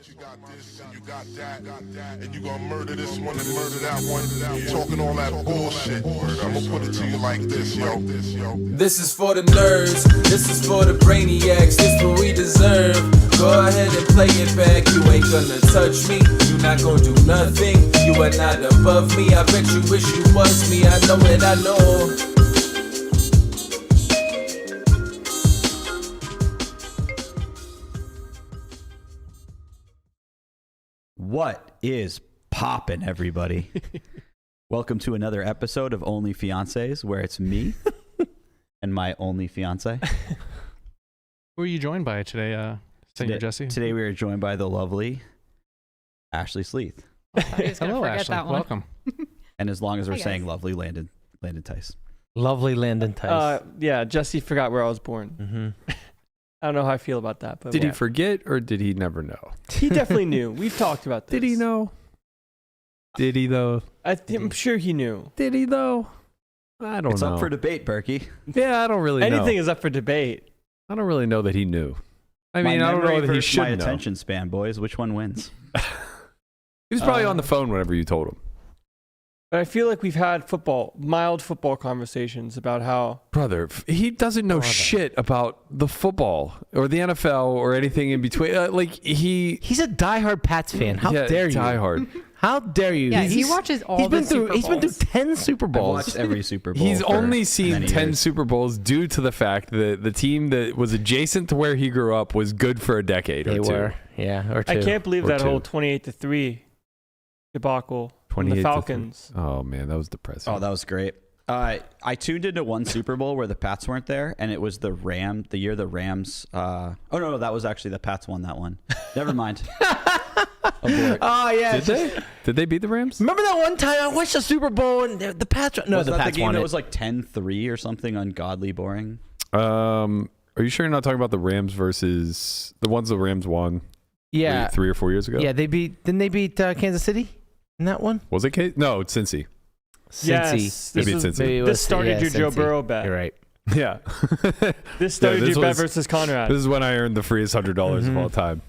You got this and you got that, and you gonna murder this one and murder that one. Talking all that bullshit. I'ma put it to you like this, yo. This is for the nerds, this is for the brainiacs, this what we deserve. Go ahead and play it back, you ain't gonna touch me, you not gonna do nothing, you are not above me. I bet you wish you was me, I know it, I know. What is poppin', everybody? Welcome to another episode of Only Fiances, where it's me and my only fiance. Who are you joined by today, Senator Jesse? Today we are joined by the lovely Ashley Sleeth. Hello, Ashley. Welcome. And as long as we're Hi, saying guys. lovely, Landon Tice. Lovely Landon Tice. Yeah, Jesse forgot where I was born. Mm-hmm. I don't know how I feel about that. But Did he forget or did he never know? He definitely knew. We've talked about this. Did he know? Did he though? I'm sure he knew. Did he though? I don't It's know. up for debate, Berkey. Yeah, I don't really know. Anything is up for debate. I don't really know that he knew. I My mean, I don't memory know that he versus should my know. attention span, boys. Which one wins? He was probably on the phone whenever you told him. But I feel like we've had mild football conversations about how Brother, he doesn't know shit about the football or the NFL or anything in between. He's a diehard Pats fan. How dare you? Diehard. How dare you? Yeah, he watches all the Super He's been through Bowls. 10 Super I've Bowls. watched every Super Bowl. He's for only seen many 10 years. Super Bowls due to the fact that the team that was adjacent to where he grew up was good for a decade or They two. were, yeah, or two. I can't believe Or that two. whole 28-3 debacle from 28 the to Falcons. Oh man, that was depressing. Oh, that was great. I tuned into one Super Bowl where the Pats weren't there, and it was the year the Rams. Oh no, that was actually the Pats won that one. Never mind. Abort. Oh, yeah. Did they beat the Rams? Remember that one time I watched the Super Bowl and the Pats... No, was the that Pats the game won that it. was like 10-3 or something ungodly boring? Are you sure you're not talking about the Rams versus the ones the Rams won? Yeah. 3 or 4 years ago. Yeah, didn't they beat Kansas City in that one? Was it K? No, it's Cincy. Yes, Maybe this, it's was, Cincy. this started your Joe Cincy. Burrow bet. You're right. Yeah. This started this your bet was- versus Conrad. This is when I earned the freest $100 of all time.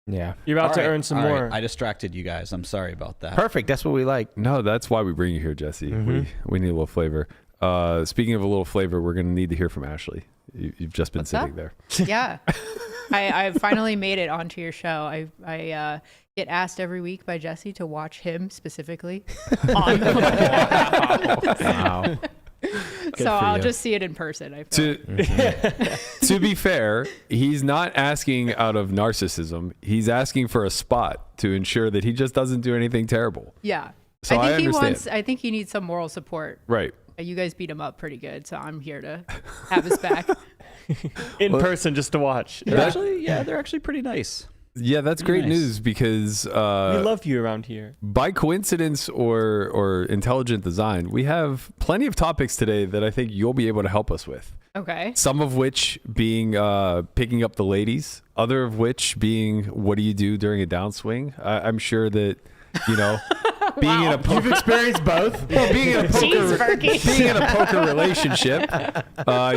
Yeah. You're about All to right, earn some all more. right. I distracted you guys. I'm sorry about that. Perfect. That's what we like. No, that's why we bring you here, Jesse. Mhm. We need a little flavor. Speaking of a little flavor, we're going to need to hear from Ashley. You've just been What's sitting up? there. Yeah, I finally made it onto your show. I get asked every week by Jesse to watch him specifically on the podcast. Wow. So I'll just see it in person. I feel. To be fair, he's not asking out of narcissism. He's asking for a spot to ensure that he just doesn't do anything terrible. Yeah. So I understand. I think he needs some moral support. Right. You guys beat him up pretty good, so I'm here to have his back. In person just to watch. They're actually pretty nice. Yeah, that's Pretty great nice. news because We love you around here. by coincidence or intelligent design, we have plenty of topics today that I think you'll be able to help us with. Okay. Some of which being picking up the ladies, other of which being what do you do during a downswing? I'm sure that, you know, being in a You've experienced both? well, being in a Jeez, Berkey. being in a poker relationship,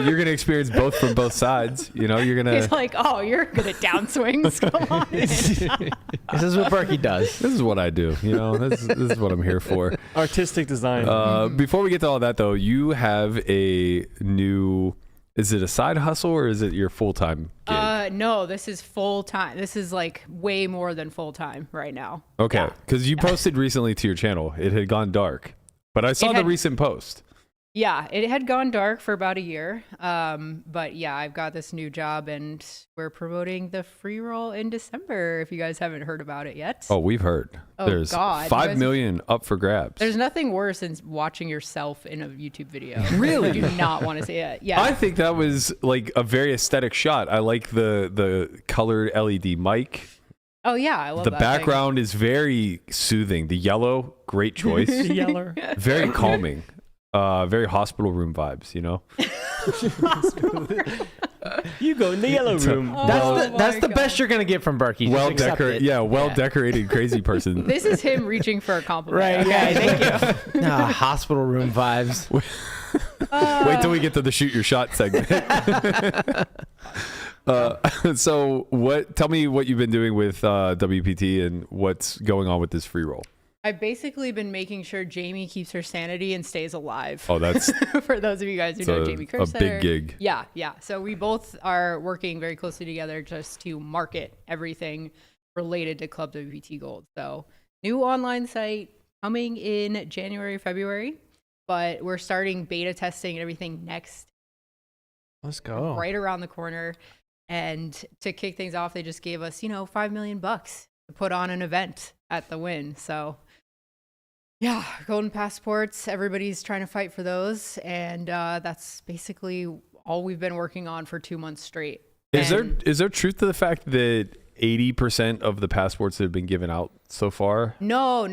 you're gonna experience both from both sides. You know, you're gonna. He's like, oh, you're good at downswings. Come on in. This is what Berkey does. This is what I do. You know, this is what I'm here for. Artistic design. Before we get to all that, though, you have a new. Is it a side hustle or is it your full time gig? No, this is full time. This is like way more than full time right now. Okay, Yeah. because you posted recently to your channel. It had gone dark, but I saw the recent post. Yeah, it had gone dark for about a year. But yeah, I've got this new job and we're promoting the free roll in December if you guys haven't heard about it yet. Oh, we've heard. Oh, There's God. You 5 guys- million up for grabs. There's nothing worse than watching yourself in a YouTube video. Really? I do not want to see it. Yeah. I think that was like a very aesthetic shot. I like the colored LED mic. Oh yeah, I love The that background is very soothing. The yellow, great choice. The yeller. Very calming. Very hospital room vibes, you know? You go in the yellow room. Oh That's my the God. best you're going to get from Berkey. Just Well accept decorated. it. Yeah, well decorated crazy person. This is him reaching for a compliment. Right, Okay, yeah. thank you. Hospital room vibes. Wait till we get to the shoot your shot segment. So tell me what you've been doing with WPT and what's going on with this free roll. I've basically been making sure Jamie keeps her sanity and stays alive. Oh, that's for those of you guys who know Jamie a Kerstetter. big gig. Yeah. So we both are working very closely together just to market everything related to ClubWPT Gold. So new online site coming in January, February, but we're starting beta testing and everything next. Let's go. Right around the corner. And to kick things off, they just gave us, $5 million to put on an event at the Win. So yeah, golden passports, everybody's trying to fight for those. And that's basically all we've been working on for 2 months straight. Is there truth to the fact that 80% of the passports that have been given out so far? No.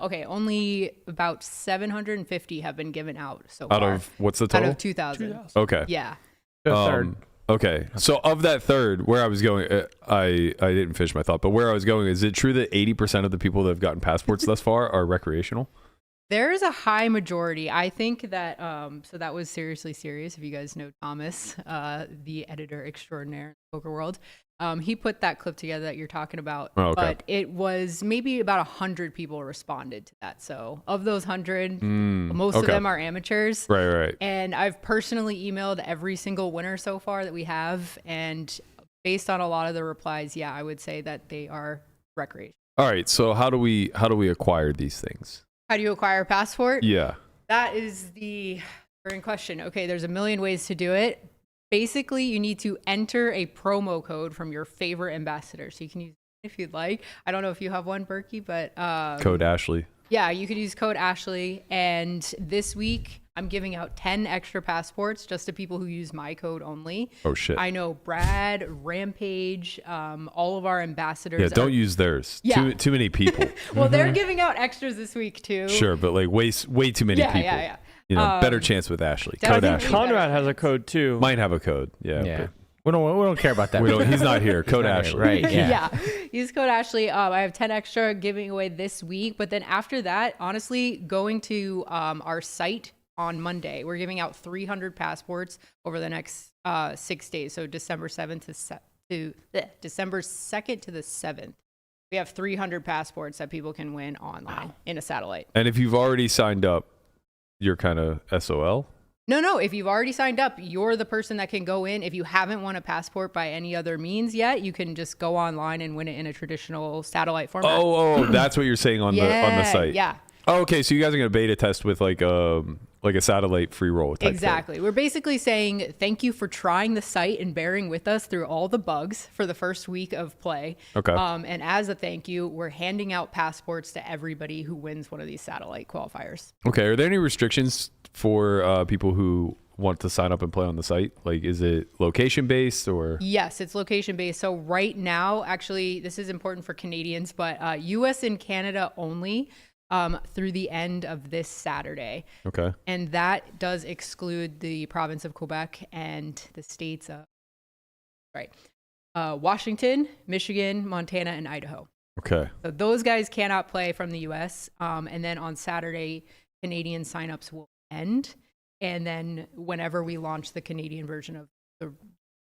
Okay, only about 750 have been given out so far. Out of, what's the total? Out of 2,000. Okay. Yeah. The third. Okay. So of that third, where I was going, I didn't finish my thought, but where I was going, is it true that 80% of the people that have gotten passports thus far are recreational? There is a high majority. I think that, so that was Seriously Serious. If you guys know Thomas, the editor extraordinaire in the poker world, he put that clip together that you're talking about. Oh, okay. But it was maybe about 100 people responded to that. So of those 100, most of them are amateurs. Right. And I've personally emailed every single winner so far that we have. And based on a lot of the replies, yeah, I would say that they are recreational. All right. So how do we acquire these things? How do you acquire a passport? Yeah. That is the current question. Okay, there's a million ways to do it. Basically, you need to enter a promo code from your favorite ambassador. So you can use it if you'd like. I don't know if you have one, Berkey, but Code Ashley. Yeah, you could use code Ashley. And this week, I'm giving out 10 extra passports just to people who use my code only. Oh, shit. I know Brad, Rampage, all of our ambassadors. Yeah, don't use theirs. Yeah. Too many people. Well, they're giving out extras this week, too. Sure, but like way too many people. Yeah. Better chance with Ashley. Definitely. Code Ashley. Conrad has a code too. Might have a code. Yeah. We don't care about that. He's not here. Code Ashley. Right. Yeah. Use code Ashley. I have 10 extra giving away this week. But then after that, honestly, going to our site on Monday, we're giving out 300 passports over the next 6 days. So December 2nd to the 7th. We have 300 passports that people can win online in a satellite. And if you've already signed up, you're kind of SOL? No. If you've already signed up, you're the person that can go in. If you haven't won a passport by any other means yet, you can just go online and win it in a traditional satellite format. Oh, that's what you're saying on the site. Yeah. Oh, okay. So you guys are going to beta test with like a satellite free roll type Exactly. thing. We're basically saying thank you for trying the site and bearing with us through all the bugs for the first week of play. Okay. And as a thank you, we're handing out passports to everybody who wins one of these satellite qualifiers. Okay. Are there any restrictions for people who want to sign up and play on the site? Like, is it location based or? Yes, it's location based. So right now, actually, this is important for Canadians, but US and Canada only. Through the end of this Saturday. Okay. And that does exclude the province of Quebec and the states of Washington, Michigan, Montana, and Idaho. Okay. So those guys cannot play from the US. And then on Saturday, Canadian signups will end. And then whenever we launch the Canadian version of the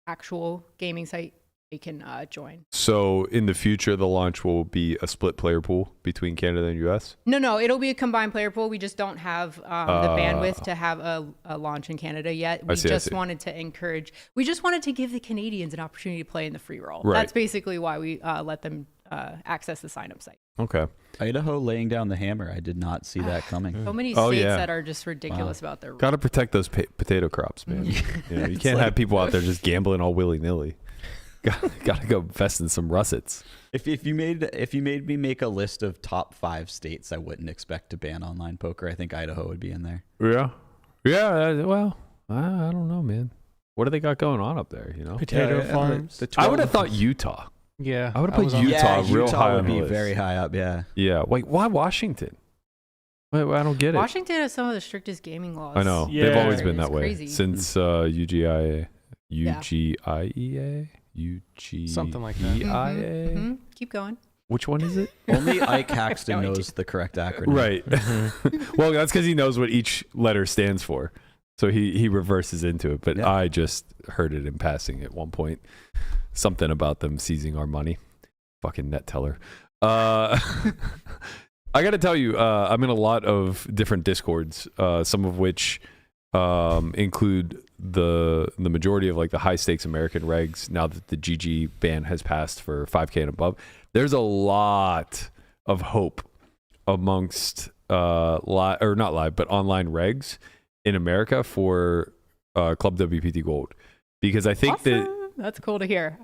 actual gaming site, they can join. So in the future, the launch will be a split player pool between Canada and US? No, it'll be a combined player pool. We just don't have the bandwidth to have a launch in Canada yet. We just wanted to give the Canadians an opportunity to play in the free roll. Right. That's basically why we let them access the sign-up site. Okay. Idaho laying down the hammer. I did not see that coming. So many states that are just ridiculous about their rules. Got to protect those potato crops, man. You can't have people out there just gambling all willy-nilly. Got to go invest in some russets. If you made me make a list of top 5 states I wouldn't expect to ban online poker, I think Idaho would be in there. Yeah. Well, I don't know, man. What do they got going on up there? Potato farms. I would have thought Utah. Yeah, I would have put Utah real high would on the be list. very high up. Yeah. Yeah. Wait, why Washington? Wait, I don't get it. Washington has some of the strictest gaming laws. I know. Yeah. They've always been that It's way crazy. since UGIA. UGIEA? Something like that. UGIA? Mm-hmm. Keep going. Which one is it? Only Ike Haxton No idea. knows the correct acronym. Right. Well, that's because he knows what each letter stands for. So he reverses into it, but Yeah. I just heard it in passing at one point. Something about them seizing our money. Fucking net teller. I got to tell you, I'm in a lot of different Discords, some of which include the majority of like the high stakes American regs. Now that the GG ban has passed for 5K and above, there's a lot of hope amongst not live, but online regs in America for Club WPT Gold, because I think Awesome. That's cool to hear.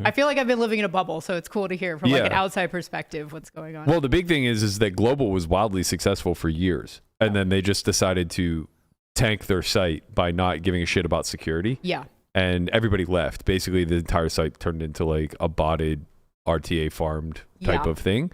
I feel like I've been living in a bubble, so it's cool to hear from like an outside perspective what's going on. Well, the big thing is that Global was wildly successful for years, and then they just decided to tank their site by not giving a shit about security. Yeah. And everybody left. Basically, the entire site turned into like a botted RTA farmed type of thing.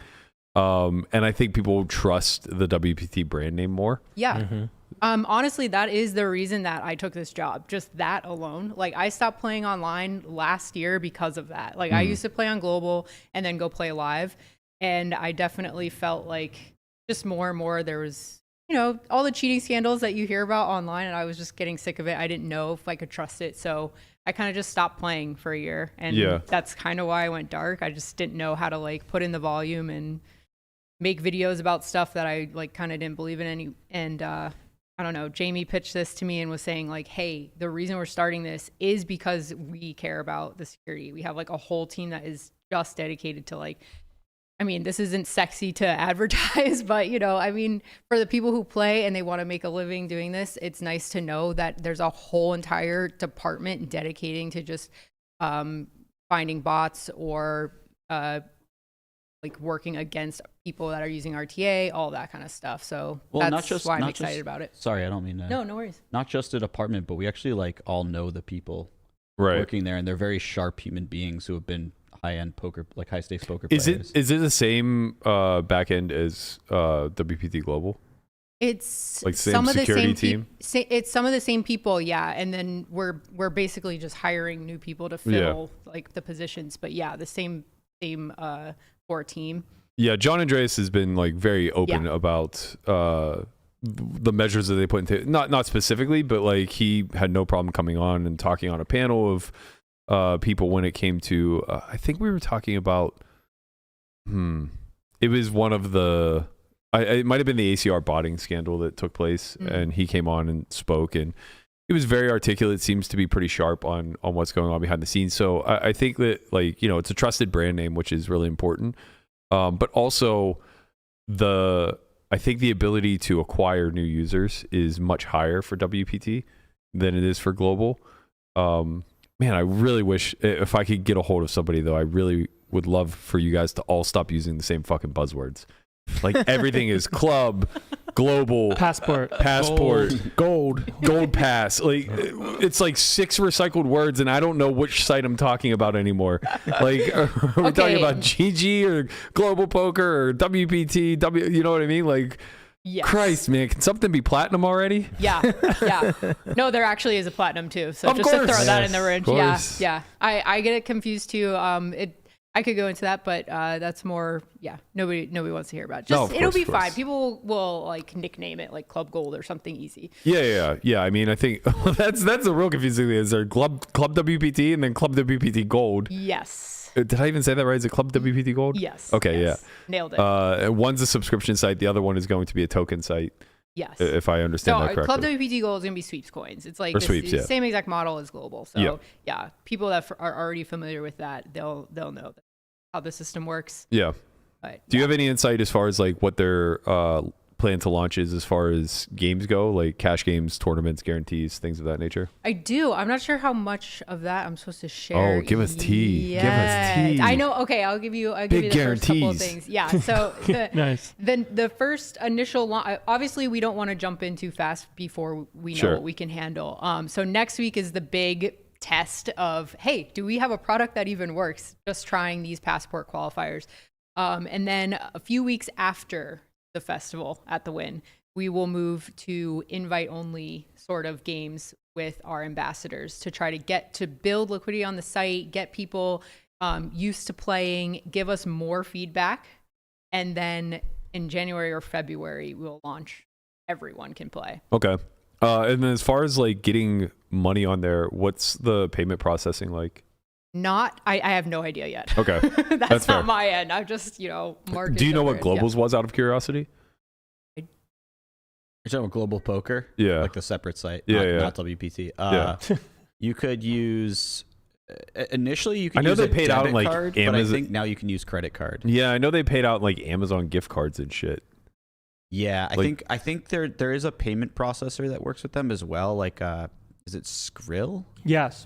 And I think people trust the WPT brand name more. Yeah. Honestly, that is the reason that I took this job. Just that alone. Like, I stopped playing online last year because of that. Like, I used to play on Global and then go play live. And I definitely felt like just more and more there was, you know, all the cheating scandals that you hear about online. And I was just getting sick of it. I didn't know if I could trust it. So I kind of just stopped playing for a year. And that's kind of why I went dark. I just didn't know how to like put in the volume and make videos about stuff that I like kind of didn't believe in any. And I don't know, Jamie pitched this to me and was saying like, hey, the reason we're starting this is because we care about the security. We have like a whole team that is just dedicated to like, I mean, this isn't sexy to advertise, but you know, I mean, for the people who play and they want to make a living doing this, it's nice to know that there's a whole entire department dedicating to just finding bots or like working against people that are using RTA, all that kind of stuff. So that's why I'm excited about it. Sorry, I don't mean to. No worries. Not just a department, but we actually like all know the people Right. working there, and they're very sharp human beings who have been high-end poker, like high-stakes poker Is players. it the same back end as WPT Global? It's like same some of the security same team? it's some of the same people, yeah. And then we're basically just hiring new people to fill like the positions. But yeah, the same core team. Yeah, John Andreas has been like very open about the measures that they put into, not specifically, but like he had no problem coming on and talking on a panel of people when it came to I think we were talking about it was one of the it might have been the ACR botting scandal that took place, and he came on and spoke, and he was very articulate, seems to be pretty sharp on what's going on behind the scenes. So I think that, like, you know, it's a trusted brand name, which is really important. But also I think the ability to acquire new users is much higher for WPT than it is for Global. Man, I really wish if I could get a hold of somebody, though, I really would love for you guys to all stop using the same fucking buzzwords. Like everything is club, global, Passport, gold pass. Like it's like 6 recycled words, and I don't know which site I'm talking about anymore. Like are we talking about GG or Global Poker or WPT? You know what I mean? Like, Yes. Christ, man, can something be platinum already? Yeah. No, there actually is a platinum too. So Of just course. to throw that in the ridge. Yeah. course. Yeah. I get it confused too. I could go into that, but that's more, nobody wants to hear about it. No, of It'll course, be of course. fine. People will like nickname it like Club Gold or something easy. Yeah. I mean, I think that's a real confusing thing. Is there Club WPT and then Club WPT Gold? Yes. Did I even say that right? Is it Club WPT Gold? Yes. Okay, yes. Nailed it. One's a subscription site. The other one is going to be a token site. Yes. If I understand that So correctly. Club WPT Gold is going to be sweeps coins. It's like Or the sweeps, yeah. same exact model as Global. So Yeah. people that are already familiar with that, they'll know how the system works. Yeah. But Do you have any insight as far as like what their plan to launch is as far as games go, like cash games, tournaments, guarantees, things of that nature? I do. I'm not sure how much of that I'm supposed to share. Oh, give us tea. Yet. Give us tea. I know. Okay, I'll give you the first couple of guarantees. things. Yeah. So Nice. Then the first initial launch. Obviously, we don't want to jump in too fast before we know Sure. what we can handle. So next week is the big test of, hey, do we have a product that even works? Just trying these passport qualifiers. And then a few weeks after the festival at the Win, we will move to invite only sort of games with our ambassadors to try to build liquidity on the site, get people used to playing, give us more feedback. And then in January or February, we'll launch Everyone Can Play. Okay. And then as far as like getting money on there, what's the payment processing like? I have no idea yet. Okay. That's fair. not my end. I'm just, market. Do you know what shopper. Globals was out of curiosity? You're talking about Global Poker? Yeah. Like the separate site. Yeah, Not WPT. Yeah. You could use. Initially, you could I know use they a paid out debit like card, but I Amazon- think now you can use credit card. Yeah, I know they paid out like Amazon gift cards and shit. Yeah, Like- I think there is a payment processor that works with them as well. Like, is it Skrill? Yes.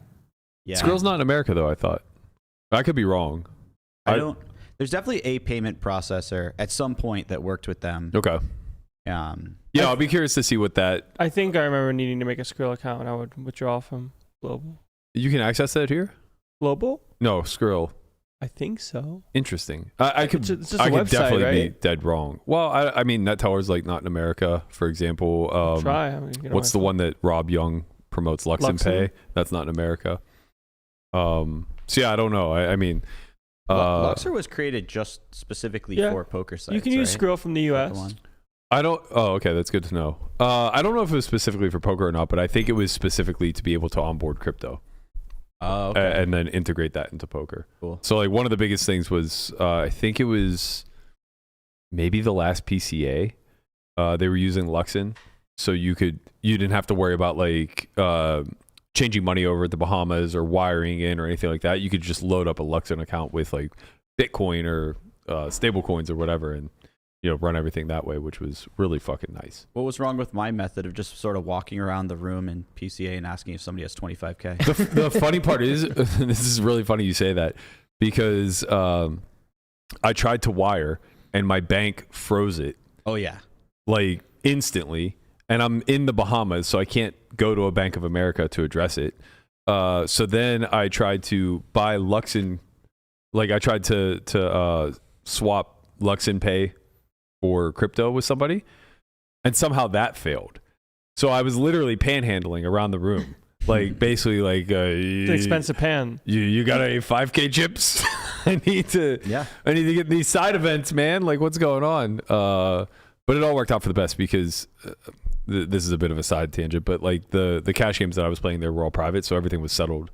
Yeah, Skrill's not in America though, I thought. I could be wrong. I don't. There's definitely a payment processor at some point that worked with them. Okay. Yeah, I'll be curious to see what that. I think I remember needing to make a Skrill account and I would withdraw from Global. You can access that here? Global? No, Skrill. I think so. Interesting. I could. It's just I a could website, definitely be right? dead wrong. Well, I mean, NetTower's like not in America, for example. Try. I mean, What's the one that Rob Young promotes? Luxon Pay. That's not in America. So yeah, I don't know. I mean, Luxor was created just specifically for poker sites. You can use right? Skrill from the Is that the US. one? I don't. Oh, okay, that's good to know. I don't know if it was specifically for poker or not, but I think it was specifically to be able to onboard crypto. Oh, okay. And then integrate that into poker. Cool. So like one of the biggest things was I think it was maybe the last PCA. They were using Luxon, so you didn't have to worry about like changing money over at the Bahamas or wiring in or anything like that. You could just load up a Luxon account with like Bitcoin or stable coins or whatever, and run everything that way, which was really fucking nice. What was wrong with my method of just sort of walking around the room in PCA and asking if somebody has 25K? The funny part is, this is really funny you say that, because I tried to wire and my bank froze it. Oh yeah, like instantly, and I'm in the Bahamas, so I can't go to a Bank of America to address it. So then I tried to buy Luxon, like I tried to swap Luxon Pay for crypto with somebody, and somehow that failed. So I was literally panhandling around the room, like basically like It's an expensive pan. You got a 5K chips? I need to get these side events, man. Like what's going on? But it all worked out for the best because this is a bit of a side tangent, but like the cash games that I was playing there were all private, so everything was settled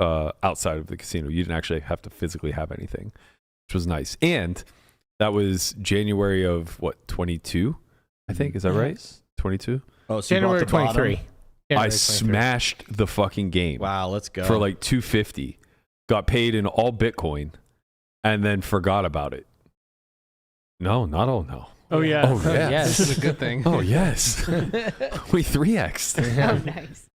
outside of the casino. You didn't actually have to physically have anything, which was nice. And that was January of 22, I think. Is that right? 22? Oh, so January you bought the 23. bottom? January I 23. smashed the fucking game. Wow, let's go. For like $250. Got paid in all Bitcoin and then forgot about it. No, not all no. Oh, yeah. Oh, yeah. This is a good thing. Oh, yes. We 3x'd. Oh, nice.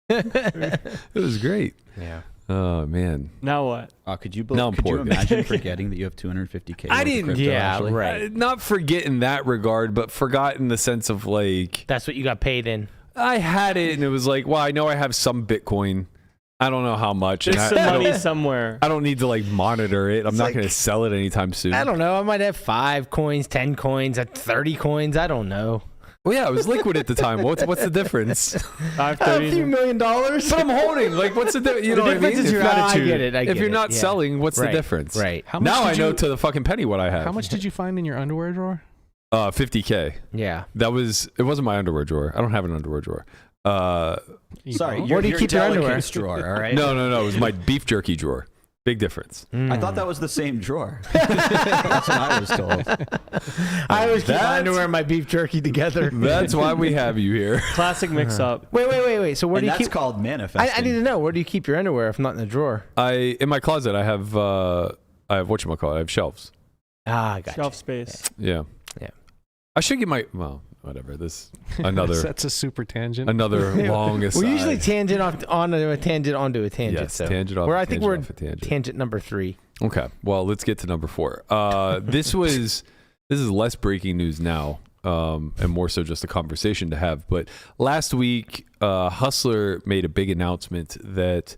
It was great. Yeah. Oh, man. Now what? Could you Now I'm could you poor. imagine forgetting that you have 250K? I worth of didn't- crypto, yeah, actually? right. Not forget in that regard, but forgot in the sense of like, That's what you got paid in. I had it and it was like, well, I know I have some Bitcoin. I don't know how much. And There's I, some I money don't- somewhere. I don't need to like monitor it. I'm It's not like- going to sell it anytime soon. I don't know. I might have 5 coins, 10 coins, 30 coins. I don't know. Well, yeah, it was liquid at the time. What's the difference? A 530. few $1 million. But I'm holding. Like, what's the difference? You know what I mean? difference is your No, attitude. I get it. I If get you're it, not yeah. selling, what's the Right, difference? Right. How much Now I did know you- to the fucking penny what I have. How much did you find in your underwear drawer? 50K. Yeah. It wasn't my underwear drawer. I don't have an underwear drawer. Sorry, Where do you keep your underwear? delicates drawer, all right? No. It was my beef jerky drawer. Big difference. I thought that was the same drawer. That's what I was told. I always keep my That's- underwear and my beef jerky together. That's why we have you here. Classic mix-up. Wait. So where And do you that's keep? called manifesting. I need to know. Where do you keep your underwear if not in the drawer? In my closet, I have whatchamacallit? I have shelves. Ah, gotcha. Shelf space. Yeah. Yeah. I should get whatever. This another That's a super tangent. another long aside. We usually tangent onto a tangent onto a tangent. Yes, so. tangent off. Where a I think tangent we're off a tangent. tangent number 3. Okay, well, let's get to number 4. This is less breaking news now, and more so just a conversation to have. But last week, Hustler made a big announcement that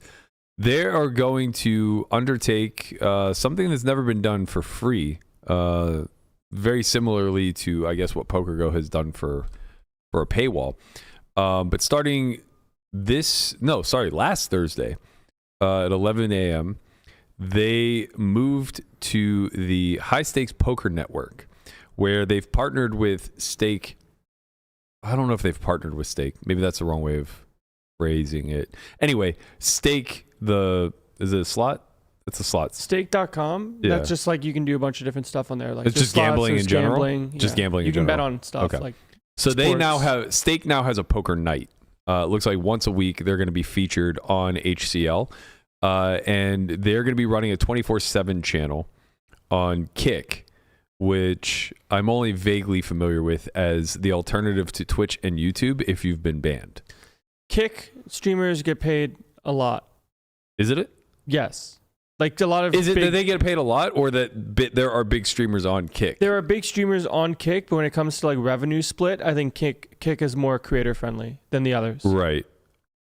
they are going to undertake something that's never been done for free. Very similarly to, I guess, what PokerGo has done for a paywall. But starting last Thursday at 11 a.m., they moved to the High Stakes Poker Network, where they've partnered with Stake I don't know if they've partnered with Stake. Maybe that's the wrong way of phrasing it. Anyway, Stake, is it a slot? It's a slot. Stake.com. Yeah. That's just like you can do a bunch of different stuff on there. Like It's there's just gambling slots, in there's general? Gambling, Just gambling in You can bet general. on stuff Okay. like. So they now sports. Stake now has a poker night. It looks like once a week they're going to be featured on HCL, and they're going to be running a 24/7 channel on Kick, which I'm only vaguely familiar with as the alternative to Twitch and YouTube if you've been banned. Kick streamers get paid a lot. Is it? Yes. Like a lot of. Is it big, that they get paid a lot, or that there are big streamers on Kick? There are big streamers on Kick, but when it comes to like revenue split, I think Kick is more creator friendly than the others. Right.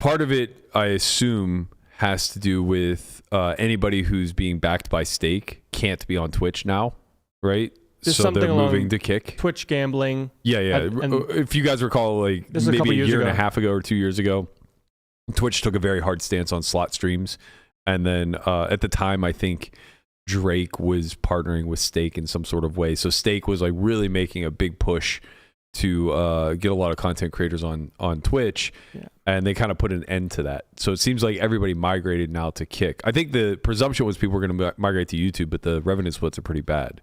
Part of it, I assume, has to do with anybody who's being backed by Stake can't be on Twitch now, right? There's so something they're moving along to Kick. Twitch gambling. Yeah. and If you guys recall, like This was a couple maybe a years year and a ago. half ago or 2 years ago, Twitch took a very hard stance on slot streams. And then at the time, I think Drake was partnering with Stake in some sort of way. So Stake was like really making a big push to get a lot of content creators on Twitch. Yeah. And they kind of put an end to that. So it seems like everybody migrated now to Kick. I think the presumption was people were going to migrate to YouTube, but the revenue splits are pretty bad.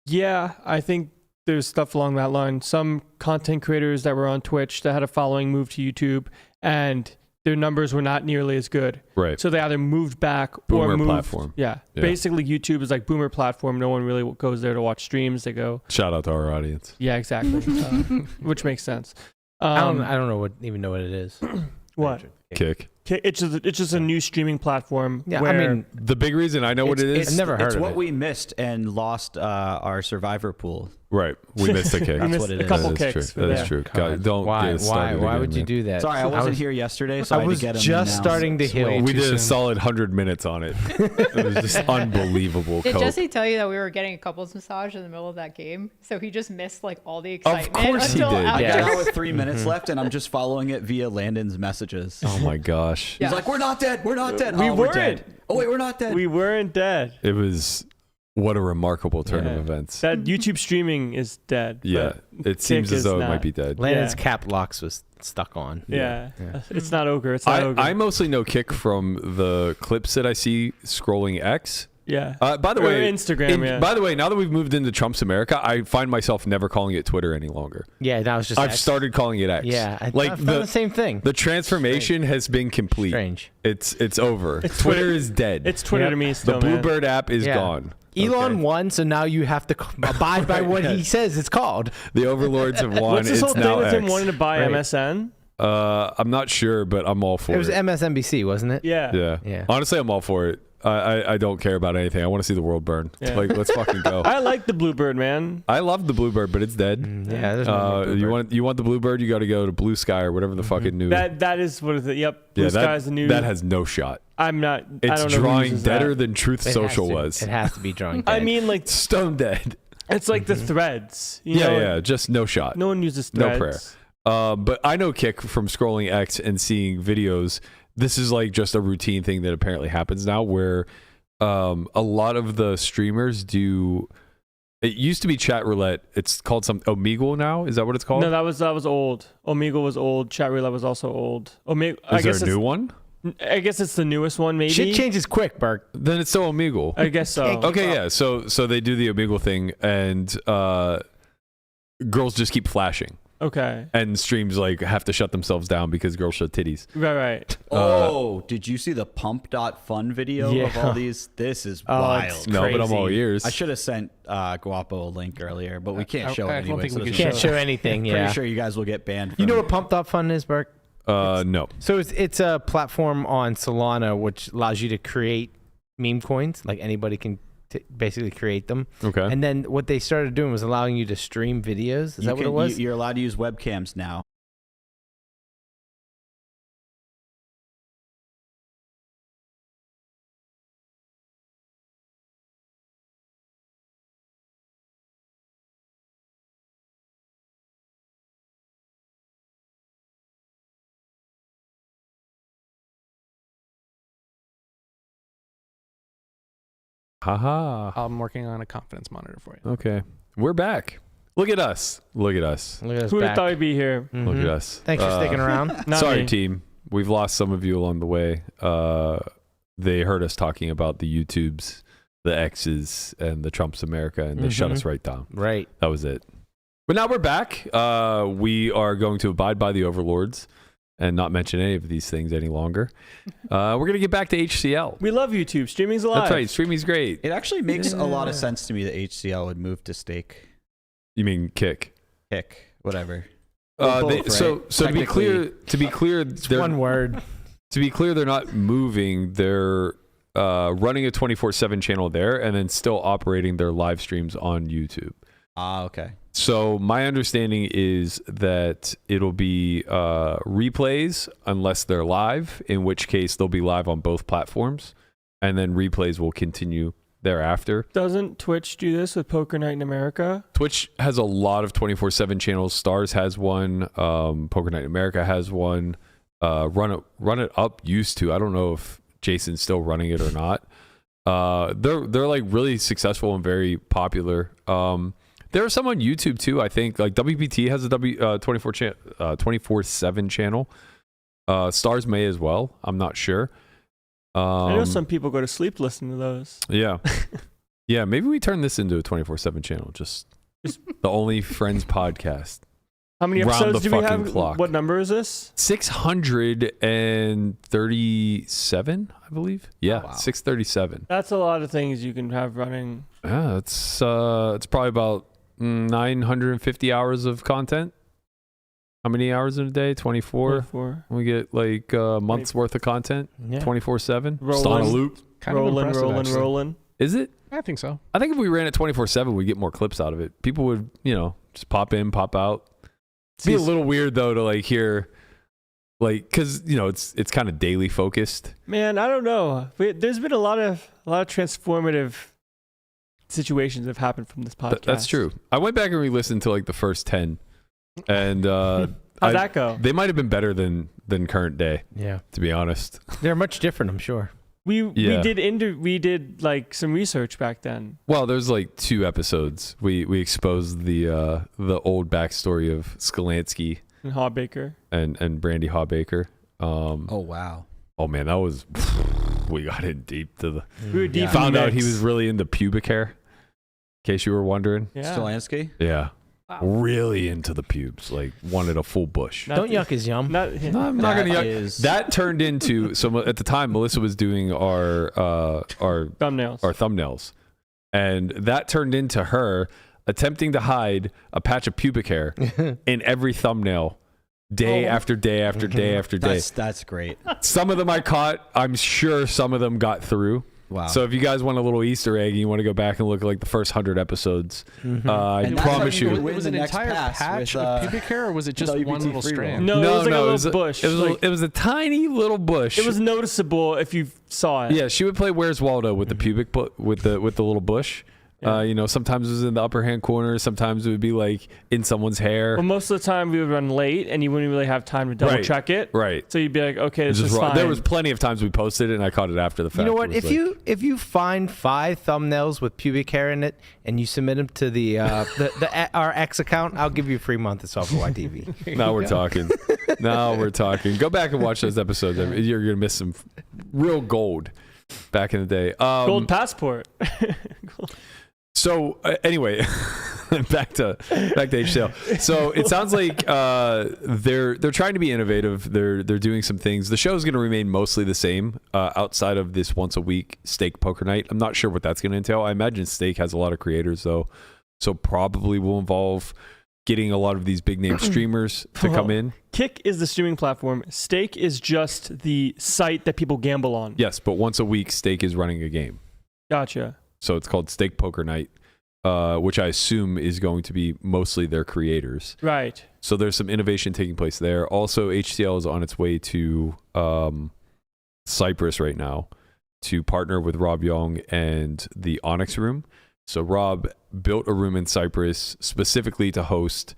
Yeah, I think there's stuff along that line. Some content creators that were on Twitch that had a following moved to YouTube, and their numbers were not nearly as good. Right. So they either moved back Boomer or moved. platform. Yeah. Yeah. Basically, YouTube is like boomer platform. No one really goes there to watch streams. They go. Shout out to our audience. Yeah, exactly. Which makes sense. I don't know even know what it is. What? Kick. It's just a new streaming platform. Yeah, where I mean, The big reason I know what it is. I've never heard It's of what it. we missed and lost our survivor pool. Right. We missed a Kick. we That's missed what it a is. couple That is kicks. true. That is true. God, don't Why? get us started Why again, would you man. do that? Sorry, I wasn't here yesterday, so I, I had was to get 'em just in now. starting to heal. We Too did a soon. solid 100 minutes on it. It was just unbelievable. Did cope. Jesse tell you that we were getting a couples massage in the middle of that game? So he just missed like all the excitement course he until did. after. Yeah. Now with 3 minutes left, and I'm just following it via Landon's messages. Oh my gosh. Yeah. He's like, "We're not dead. We're not dead. We oh, we're weren't. dead. Oh wait, we're not dead." We weren't dead. It was what a remarkable turn of Yeah. events. That YouTube streaming is dead. Yeah. but It seems Kick as is though it not. might be dead. Landon's Yeah. cap locks was stuck on. Yeah. Yeah. It's not ogre. It's not ogre. I mostly know Kick from the clips that I see scrolling X. yeah. By the Or way, Instagram, yeah. By the way, now that we've moved into Trump's America, I find myself never calling it Twitter any longer. Yeah, that was just. I've X. started calling it X. Yeah, like I've done the same thing. The transformation has been complete. Strange. It's over. It's Twitter Twitter. is dead. It's Twitter Yep. to me the still, man. Bluebird app is Yeah. gone. Elon Okay. won, so now you have to abide by what he yes. says it's called. The overlords have won. What's this whole It's thing now with him X. wanting to buy Right. MSN? I'm not sure, but I'm all for It was it. MSNBC, wasn't it? Yeah. Yeah. Yeah. Honestly, I'm all for it. I don't care about anything. I want to see the world burn. Yeah. Like, let's fucking go. I like the Bluebird, man. I love the Bluebird, but it's dead. Yeah, there's no more Bluebird. You want the Bluebird? You got to go to Blue Sky or whatever the fucking new. That is what is it? Yep. Blue yeah, Sky's the new. that has no shot. I'm not. I It's don't know who drawing uses deader that. than Truth It has Social to. was. It has to be drawing. I dead. mean, like Stone dead. it's like the threads. You Yeah, know? yeah, just no shot. No one uses No threads. prayer. But I know Kick from scrolling X and seeing videos. This is like just a routine thing that apparently happens now where a lot of the streamers do. It used to be chat roulette. It's called some Omegle now. Is that what it's called? No, that was old. Omegle was old. Chat roulette was also old. Omegle. Is there a new one? I guess it's the newest one. Maybe. shit changes quick, Burke. Then it's still Omegle. I guess so. Okay, yeah. So they do the Omegle thing, and girls just keep flashing, Okay. and streams like have to shut themselves down because girls show titties. Right. Oh, did you see the pump.fun video of Yeah. all these? This is Oh, wild. it's No, but I'm all crazy. ears. I should have sent Guapo a link earlier, but we can't show it I don't anyway. think so we it can doesn't Can't matter. show anything. Pretty Yeah. sure you guys will get banned. You know from what Pumped Up Fun is, Burke? No. So it's a platform on Solana which allows you to create meme coins. Like anybody can basically create them. Okay. And then what they started doing was allowing you to stream videos. Is that what it was? You're allowed to use webcams now. Haha. I'm working on a confidence monitor for you. Okay. We're back. Look at us. Look at us Who would have back. thought we'd be here? Look at us. Thanks for sticking around. Not Sorry, me. team. We've lost some of you along the way. They heard us talking about the YouTubes, the X's, and the Trump's America, and they shut us right down. Right. That was it. But now we're back. We are going to abide by the overlords and not mention any of these things any longer. We're going to get back to HCL. We love YouTube. Streaming's alive. That's right. Streaming's great. It actually makes a lot of sense to me that HCL would move to stake, You mean kick? whatever. So to be clear, It's they're, one word. to be clear, they're not moving. They're running a 24/7 channel there, and then still operating their live streams on YouTube. Okay. So my understanding is that it'll be replays unless they're live, in which case they'll be live on both platforms, and then replays will continue thereafter. Doesn't Twitch do this with Poker Night in America? Twitch has a lot of 24/7 channels. Stars has one. Poker Night in America has one. Run It Up used to. I don't know if Jason's still running it or not. They're like really successful and very popular. There are some on YouTube too. I think like WPT has a 24/7 channel. Stars may as well. I'm not sure. I know some people go to sleep listening to those. Yeah. Yeah, maybe we turn this into a 24/7 channel. Just the Only Friends podcast. How many Round episodes the do we fucking have? clock. What number is this? 637, I believe. Yeah, Oh, wow. 637. That's a lot of things you can have running. Yeah, it's probably about 950 hours of content. How many hours in a day? 24. 24. We get like a month's worth of content, Yeah. 24/7. Rolling. Just on a loop. Kind of impressive, actually. Rolling. Is it? I think so. I think if we ran it 24/7, we'd get more clips out of it. People would, just pop in, pop out. It'd be a little weird though to like hear, like, because it's kind of daily focused. Man, I don't know. There's been a lot of transformative situations that have happened from this podcast. That's true. I went back and re-listened to like the first 10, and How'd that go? they might have been better than current day. Yeah. To be honest. They're much different, I'm sure. We Yeah. did like some research back then. Well, there's like 2 episodes. We exposed the old backstory of Skalansky And Hawbaker. and Brandy Hawbaker. Oh wow. Oh man, that was we got in deep to the. We were deep. in the Found out he mix. was really into pubic hair. In case you were wondering. Yeah. Stolansky? Yeah. Wow. Really into the pubes, like wanted a full bush. Not Don't the- yuck his yum. Not, No, I'm not That gonna yuck. is- That turned into at the time Melissa was doing our thumbnails. thumbnails, and that turned into her attempting to hide a patch of pubic hair in every thumbnail, day after day after day after day. That's great. Some of them I caught. I'm sure some of them got through. Wow. So if you guys want a little Easter egg and you want to go back and look at like the first 100 episodes, I And that's how promise you you. win Was the an next entire pass patch with, of pubic hair, or was it just WPT one little free roll. strand? No, it was like a it was little bush. It was a tiny little bush. It was noticeable if you saw it. Yeah, she would play Where's Waldo with the pubic with the little bush. Yeah. Sometimes it was in the upper hand corner. Sometimes it would be like in someone's hair. Well, most of the time we would run late, and you wouldn't really have time to double Right. check it. Right. So you'd be like, okay, this Just is raw. fine. There was plenty of times we posted it and I caught it after the fact. You know what? It was If you find 5 thumbnails with pubic hair in it and you submit them to the our X account, I'll give you a free month of Software YTV. Now we're talking. Now we're talking. Go back and watch those episodes. You're gonna miss some real gold back in the day. Gold passport. So anyway, back to HCL. So it sounds like they're trying to be innovative. They're doing some things. The show is going to remain mostly the same outside of this once a week steak poker night. I'm not sure what that's going to entail. I imagine steak has a lot of creators though, so probably will involve getting a lot of these big name streamers to come in. Kick is the streaming platform. Stake is just the site that people gamble on. Yes, but once a week, steak is running a game. Gotcha. So it's called Steak Poker Night, which I assume is going to be mostly their creators. Right. So there's some innovation taking place there. Also, HCL is on its way to Cyprus right now to partner with Rob Young and the Onyx Room. So Rob built a room in Cyprus specifically to host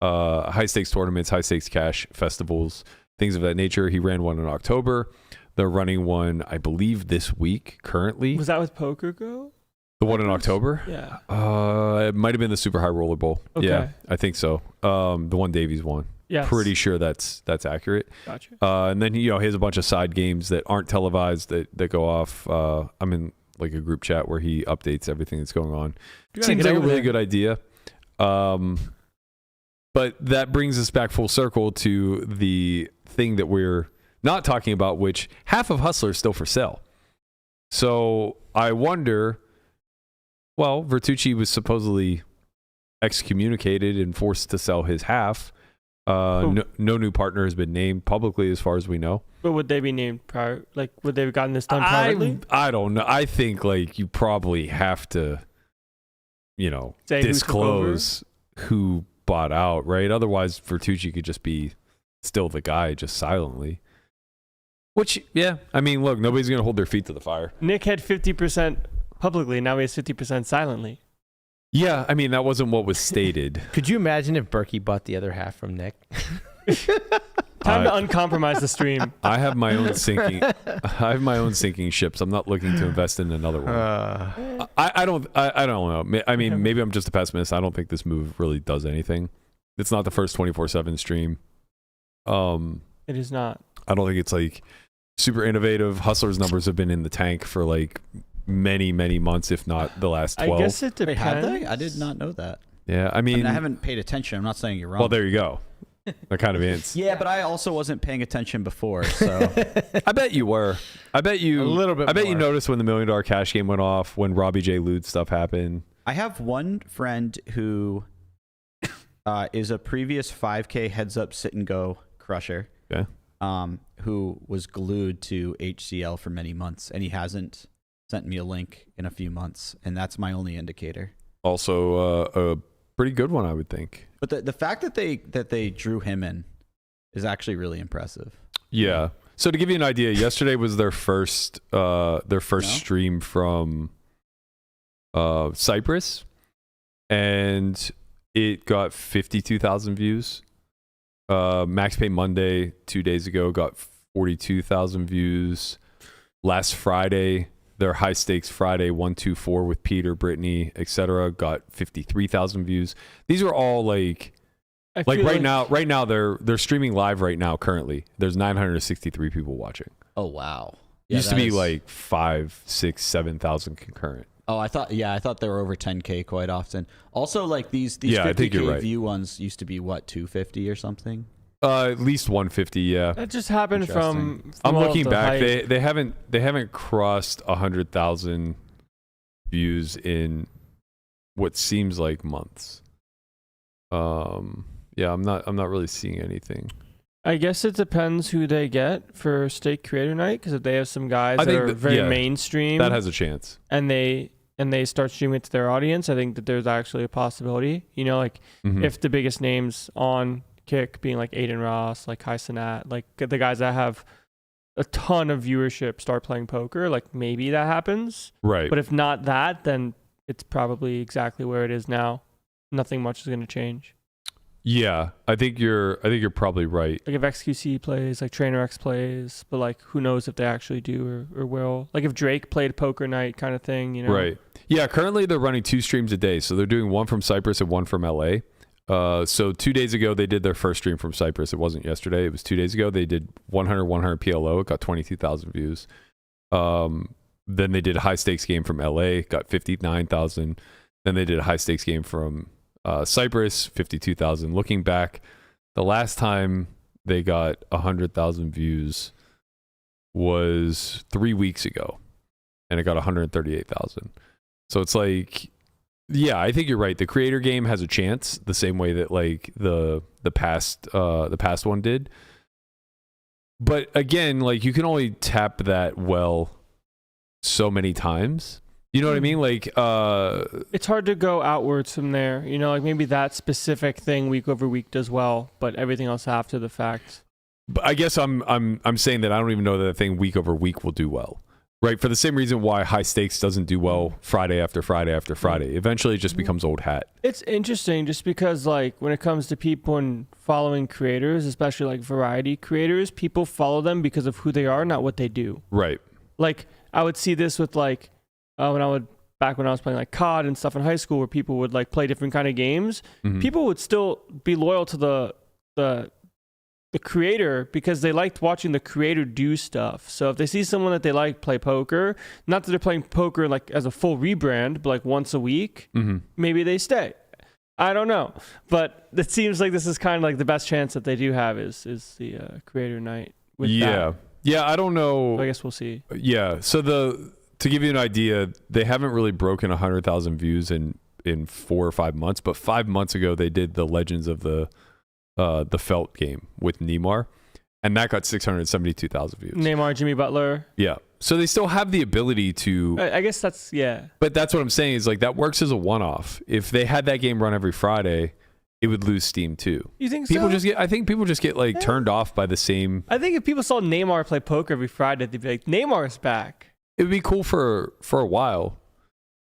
high stakes tournaments, high stakes cash festivals, things of that nature. He ran one in October. They're running one, I believe, this week currently. Was that with Poker Go? The one in October? Yeah. It might have been the Super High Roller Bowl. Okay. Yeah, I think so. The one Davies won. Yes. Pretty sure that's accurate. Gotcha. And then he has a bunch of side games that aren't televised that go off. I'm in like a group chat where he updates everything that's going on. Seems like a really good idea. But that brings us back full circle to the thing that we're not talking about, which half of Hustler is still for sale. So I wonder, well, Vertucci was supposedly excommunicated and forced to sell his half. No new partner has been named publicly as far as we know. But would they be named prior? Like, would they have gotten this done privately? I don't know. I think like you probably have to, Say disclose who bought out, right? Otherwise, Vertucci could just be still the guy, just silently. Which, yeah, I mean, look, nobody's going to hold their feet to the fire. Nick had 50% publicly. Now he has 50% silently. Yeah, I mean, that wasn't what was stated. Could you imagine if Berkey bought the other half from Nick? Time to uncompromise the stream. I have my own sinking. I have my own sinking ships. I'm not looking to invest in another one. I don't know. I mean, maybe I'm just a pessimist. I don't think this move really does anything. It's not the first 24/7 stream. It is not. I don't think it's like super innovative. Hustler's numbers have been in the tank for like many months, if not the last 12. I guess it depends. Wait, have they? I did not know that. Yeah, I mean, I haven't paid attention. I'm not saying you're wrong. Well, there you go. That kind of answer. Yeah, but I also wasn't paying attention before, so I bet you were. I bet you a little bit. I bet more. you noticed when the $1 Million Cash Game went off, when Robbie J. Lude stuff happened. I have one friend who is a previous 5K heads up sit and go crusher. Okay. Who was glued to HCL for many months, and he hasn't sent me a link in a few months, and that's my only indicator. Also, a pretty good one, I would think. But the fact that they drew him in is actually really impressive. Yeah. So to give you an idea, yesterday was their first stream from Cyprus, and it got 52,000 views. Max Pay Monday 2 days ago got 42,000 views. Last Friday, their High Stakes Friday 124 with Peter, Brittany, etc. got 53,000 views. These are all like right now they're streaming live right now currently. There's 963 people watching. Oh wow. Used to be like 5, 6, 7,000 concurrent. Oh, I thought they were over 10K quite often. Also, like these Yeah, I think you're 50K right. view ones used to be what, 250 or something? At least 150, yeah. That just happened from I'm all looking the back. hype. They haven't crossed 100,000 views in what seems like months. Yeah, I'm not really seeing anything. I guess it depends who they get for Stake Creator Night, because if they have some guys that are very mainstream, that has a chance. And they start streaming it to their audience, I think that there's actually a possibility. If the biggest names on Kick being like Aiden Ross, like Kai Cenat, like the guys that have a ton of viewership start playing poker, like maybe that happens. Right. But if not that, then it's probably exactly where it is now. Nothing much is going to change. Yeah, I think you're probably right. Like if XQC plays, like Trainer X plays, but like who knows if they actually do or will. Like if Drake played Poker Night kind of thing, Right. Yeah, currently they're running 2 streams a day. So they're doing one from Cyprus and one from LA. So 2 days ago they did their first stream from Cyprus. It wasn't yesterday. It was 2 days ago. They did 100 PLO. It got 22,000 views. Then they did a high stakes game from LA. Got 59,000. Then they did a high stakes game from Cyprus, 52,000. Looking back, the last time they got 100,000 views was 3 weeks ago, and it got 138,000. So it's like, yeah, I think you're right. The creator game has a chance, the same way that like the past one did. But again, like you can only tap that well so many times. You know what I mean? Like, it's hard to go outwards from there. Like maybe that specific thing week over week does well, but everything else after the fact. But I guess I'm saying that I don't even know that thing week over week will do well, right? For the same reason why high stakes doesn't do well Friday after Friday after Friday. Eventually, it just becomes old hat. It's interesting just because, like, when it comes to people and following creators, especially like variety creators, people follow them because of who they are, not what they do. Right. Like, I would see this with like. When I would back when I was playing like COD and stuff in high school, where people would like play different kind of games, people would still be loyal to the creator because they liked watching the creator do stuff. So if they see someone that they like play poker, not that they're playing poker like as a full rebrand, but like once a week, maybe they stay. I don't know, but it seems like this is kind of like the best chance that they do have is the creator night. With that. Yeah. I don't know. I guess we'll see. Yeah. So to give you an idea, they haven't really broken 100,000 views in 4 or 5 months, but 5 months ago they did the Legends of the Felt game with Neymar, and that got 672,000 views. Neymar, Jimmy Butler. Yeah. So they still have the ability to. I guess that's But that's what I'm saying is like that works as a one-off. If they had that game run every Friday, it would lose steam too. You think people so? I think people just get like turned off by the same. I think if people saw Neymar play poker every Friday, they'd be like, Neymar's back. It would be cool for a while.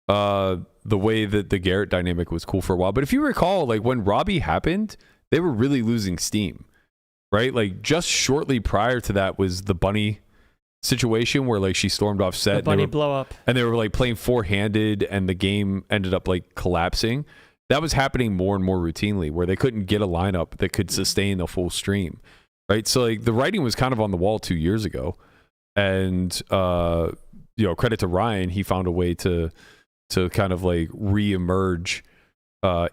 The way that the Garrett dynamic was cool for a while. But if you recall, like when Robbie happened, they were really losing steam, right? Like just shortly prior to that was the Bunny situation where like she stormed off set. The Bunny blow up. And they were like playing four-handed and the game ended up like collapsing. That was happening more and more routinely where they couldn't get a lineup that could sustain a full stream, right? So like the writing was kind of on the wall 2 years ago. And, credit to Ryan, he found a way to kind of like re-emerge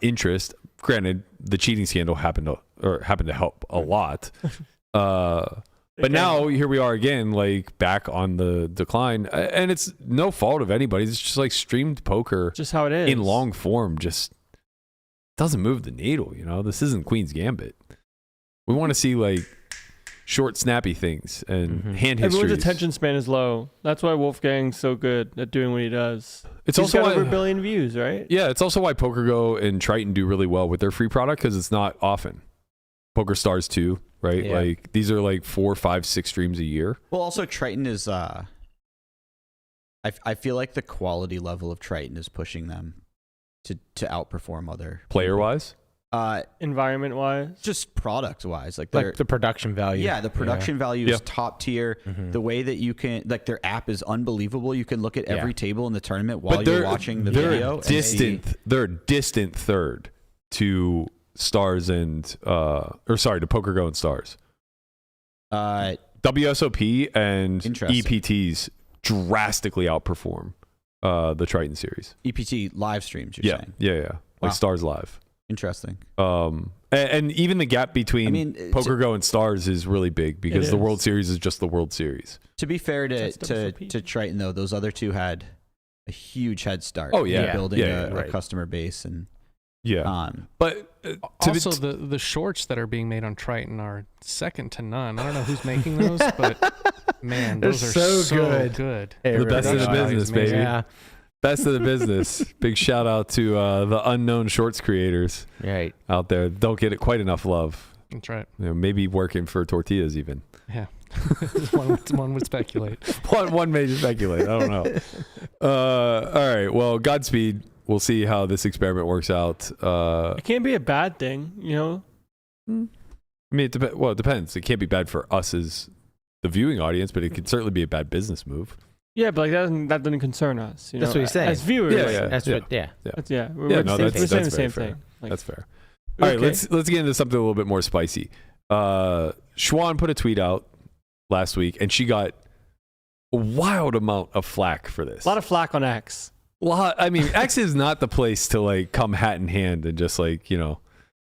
interest. Granted, the cheating scandal happened to help a lot. But now here we are again, like back on the decline, and it's no fault of anybody's. It's just like streamed poker, just how it is in long form. Just doesn't move the needle. This isn't Queen's Gambit. We want to see like short, snappy things and hand histories. Everyone's attention span is low. That's why Wolfgang's so good at doing what he does. He's also got over 1 billion views, right? Yeah, it's also why PokerGo and Triton do really well with their free product because it's not often. Poker Stars too, right? Yeah. Like these are like 4, 5, 6 streams a year. Well, also Triton is. I feel like the quality level of Triton is pushing them to outperform other player wise. Environment wise, just product wise, like the production value. Yeah, the production value is top tier. The way that you can, like, their app is unbelievable. You can look at every table in the tournament while you're watching the video. They're a distant third to Stars and to PokerGo and Stars. WSOP and EPTs drastically outperform the Triton series. EPT live streams, you're saying? Yeah. Like Stars Live. Interesting. And even the gap between PokerGo and Stars is really big because the World Series is just the World Series. To be fair to Triton, though, those other two had a huge head start. Oh yeah, building a customer base and but also the shorts that are being made on Triton are second to none. I don't know who's making those, but man, those are so good. Hey, the best of the business, baby. Yeah. Best of the business. Big shout out to the unknown shorts creators out there. Don't get it quite enough love. That's right. Maybe working for tortillas even. Yeah. one would speculate. One may speculate. I don't know. All right. Well, Godspeed. We'll see how this experiment works out. It can't be a bad thing, I mean, it depends. It can't be bad for us as the viewing audience, but it could certainly be a bad business move. Yeah, but like that doesn't concern us. That's what he's saying. As viewers. Yeah. We're that's saying the same thing. That's fair. All right, let's get into something a little bit more spicy. Xuan put a tweet out last week, and she got a wild amount of flack for this. A lot of flack on X. I mean, X is not the place to like come hat in hand and just like,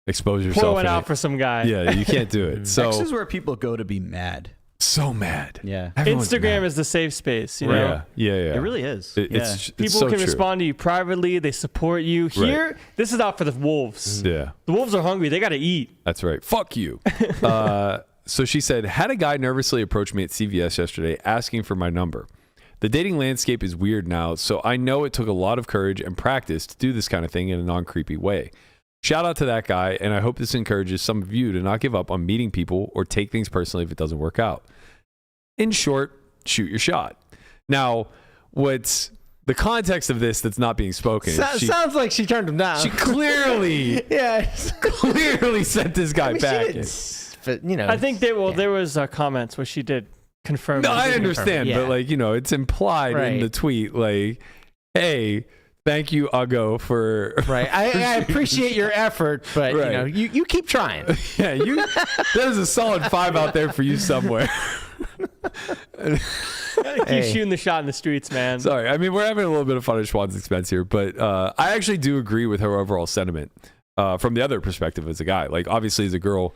expose yourself. Pour one out for some guy. Yeah, you can't do it. So X is where people go to be mad. So mad. Yeah. Everyone's Instagram mad. is the safe space, you know? Yeah. It really is. It's People so can true. respond to you privately. They support you. Here, this is out for the wolves. Yeah. The wolves are hungry. They got to eat. That's right. Fuck you. So she said, had a guy nervously approach me at CVS yesterday asking for my number. The dating landscape is weird now, so I know it took a lot of courage and practice to do this kind of thing in a non-creepy way. Shout out to that guy, and I hope this encourages some of you to not give up on meeting people or take things personally if it doesn't work out. In short, shoot your shot. Now, what's the context of this that's not being spoken? Sounds like she turned him down. She clearly, clearly sent this guy back. I think there was comments where she did confirm. No, I understand, Yeah. but like, it's implied in the tweet, like, hey, thank you, Uggo, for Right. I appreciate your effort, but Right. you keep trying. yeah, there's a solid 5 out there for you somewhere. Keep shooting the shot in the streets, man. Sorry, I mean we're having a little bit of fun at Xuan's expense here, but I actually do agree with her overall sentiment from the other perspective as a guy. Like obviously as a girl,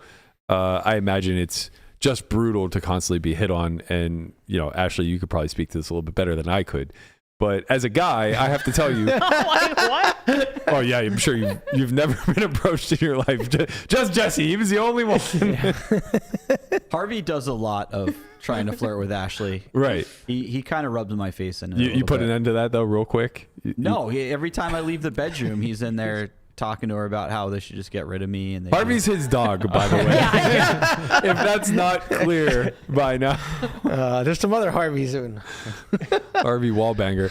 I imagine it's just brutal to constantly be hit on, and Ashley, you could probably speak to this a little bit better than I could. But as a guy, I have to tell you. What? Oh yeah, I'm sure you've never been approached in your life. Just Jesse, he was the only one. Harvey does a lot of trying to flirt with Ashley. Right. He kind of rubs my face in it. You put an end to that though, real quick. No, every time I leave the bedroom, he's in there talking to her about how they should just get rid of me. And Harvey's his dog, by the way. If that's not clear by now. There's some other Harveys. Harvey Wallbanger.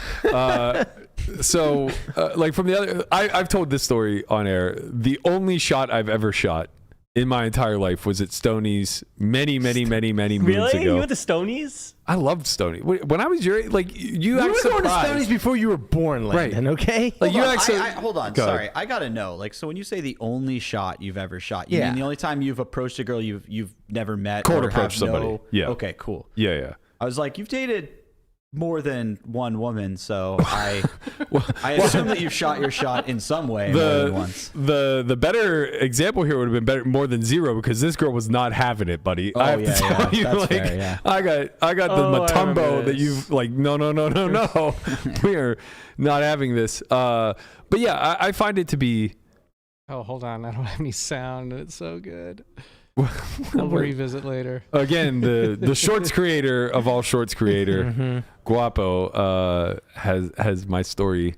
So, like from the other, I've told this story on air. The only shot I've ever shot in my entire life was at Stoney's many moons Really? ago. You went to Stoney's? I loved Stoney. When I was your age, like you act were going to surprised. Stoney's before you were born, Landon, okay? Like you act hold on. Go ahead. Sorry. I got to know. Like, so when you say the only shot you've ever shot, you Yeah. mean the only time you've approached a girl you've never met? Cold or approached have somebody. Yeah. Okay, cool. Yeah. I was like, you've dated more than one woman, so I assume that you've shot your shot in some way more than once. The better example here would have been more than 0 because this girl was not having it, buddy. Oh, I have yeah, to tell you, that's like, fair, yeah. I got Oh, the I remember Matumbo that this. you've like. No. We are not having this. But yeah, I find it to be. Oh, hold on. I don't have any sound. It's so good. I'll revisit later. Again, the shorts creator of all shorts creator, Guapo, has my story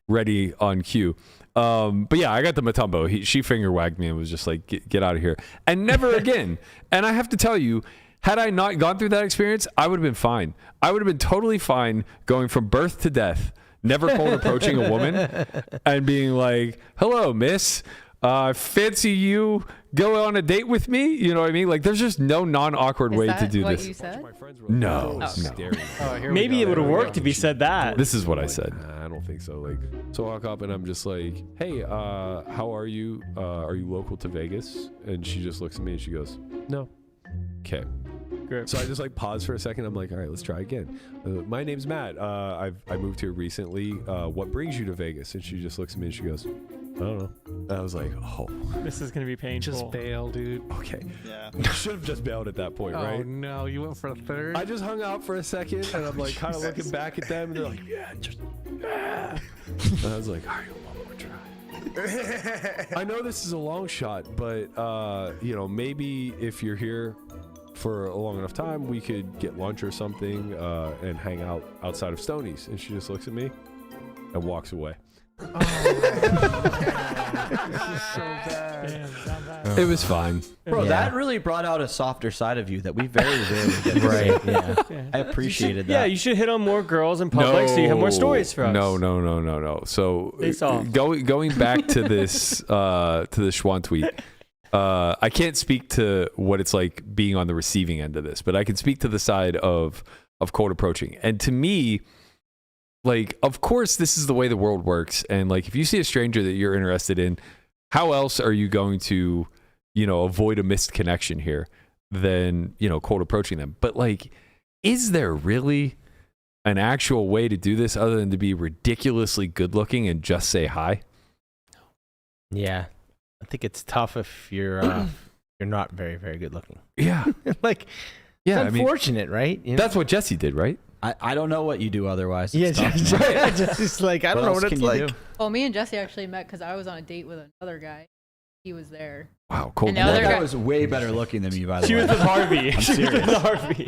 ready on cue. But yeah, I got the Matumbo. She finger wagged me and was just like, get out of here. And never again. And I have to tell you, had I not gone through that experience, I would have been fine. I would have been totally fine going from birth to death, never cold approaching a woman and being like, hello, miss. Fancy you go on a date with me? You know what I mean? Like, there's just no non-awkward way to do what this. you said? No. Maybe it would have worked if he said that. This is what I said. I don't think so. Like, so I walk up and I'm just like, hey, how are you? Are you local to Vegas? And she just looks at me and she goes, no. Okay. Great. So I just like pause for a second. I'm like, all right, let's try again. My name's Matt. I moved here recently. What brings you to Vegas? And she just looks at me and she goes, I don't know. And I was like, oh, This is going to be painful. Just bail, dude. okay. Yeah. Should have just bailed at that point, Oh, right? no. You went for a third? I just hung out for a second and I'm like kind of looking back at them and they're like, yeah, just, yeah. And I was like, all right, one more try. I know this is a long shot, but maybe if you're here for a long enough time, we could get lunch or something and hang out outside of Stoney's. And she just looks at me and walks away. It was fine. Bro, that really brought out a softer side of you that we very rarely get to see. Yeah. I appreciated that. Yeah, you should hit on more girls in public so you have more stories for us. No. So They saw. going back to this Xuan tweet. I can't speak to what it's like being on the receiving end of this, but I can speak to the side of cold approaching. And to me, like, of course, this is the way the world works. And like, if you see a stranger that you're interested in, how else are you going to, avoid a missed connection here than, cold approaching them? But like, is there really an actual way to do this other than to be ridiculously good looking and just say hi? Yeah. I think it's tough if you're not very, very good looking. Yeah. Like, Yeah. it's unfortunate, right? You know? That's what Jesse did, right? I don't know what you do otherwise. Yeah, It's tough, man. just like, I don't know else what it's can you like. do? Well, me and Jesse actually met because I was on a date with another guy. He was there. Wow, cold. And the That other guy guy- was way better looking than me, by the She way. was with Harvey. She was serious. with Harvey.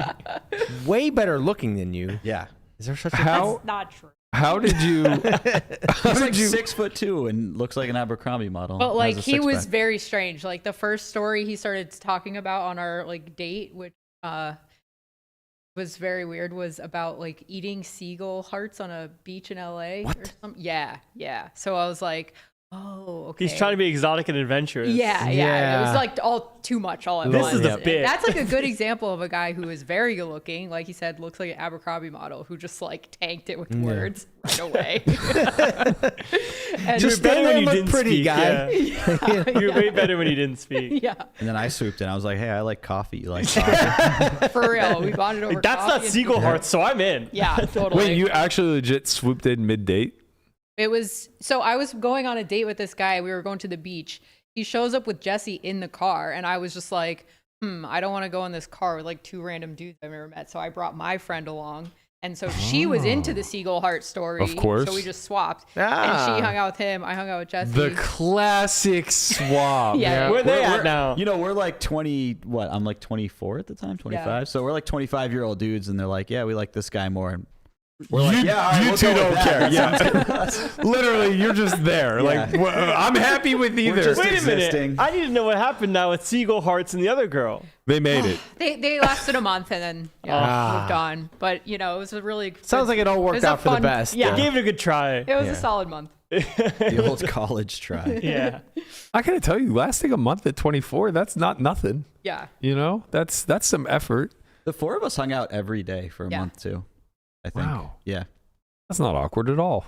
Way better looking than you. Yeah. Is there such a How That's not true. how did you? How He's did like you? 6'2" and looks like an Abercrombie model. But Has like a he was six-pack. very strange. Like the first story he started talking about on our like date, which was very weird, was about like eating seagull hearts on a beach in LA or something. Yeah. So I was like, Oh, okay. He's trying to be exotic and adventurous. Yeah. It was like all too much all at This once. is the bit. That's like a good example of a guy who is very good looking. Like he said, looks like an Abercrombie model who just like tanked it with words right away. And Just stand there and look pretty, speak, guy. Yeah. You're way better when you didn't speak. yeah, And then I swooped in. I was like, hey, I like coffee. You like coffee? for real. We bonded over That's coffee not and- seagull hearts, so I'm in. Yeah, totally. Wait, you actually legit swooped in mid-date? It was so I was going on a date with this guy. We were going to the beach. He shows up with Jesse in the car, and I was just like, I don't want to go in this car with like two random dudes I've never met. So I brought my friend along. And so she was into the Seagull Heart story. Of course. So we just swapped. And she hung out with him. I hung out with Jesse. The classic swap. Yeah. Where they at now? You know, we're like 20, what? I'm like 24 at the time, 25. Yeah. So we're like 25-year-old dudes, and they're like, yeah, we like this guy more. And we're You, like, yeah, all right, you we'll two go with don't that. care. That Yeah. sounds good to us. Literally, you're just there. Like, I'm happy with either. just Wait a existing. minute. I need to know what happened now with seagull hearts and the other girl. They made it. They lasted a month and then moved on. But, you know, it was a really... Sounds like it all worked was a out for the fun- best. yeah. Gave it a good try. It was a solid month. The old college try. Yeah. I gotta tell you, lasting a month at 24, that's not nothing. Yeah. You know, that's some effort. The four of us hung out every day for a month, too, I think. Wow. Yeah. That's not awkward at all.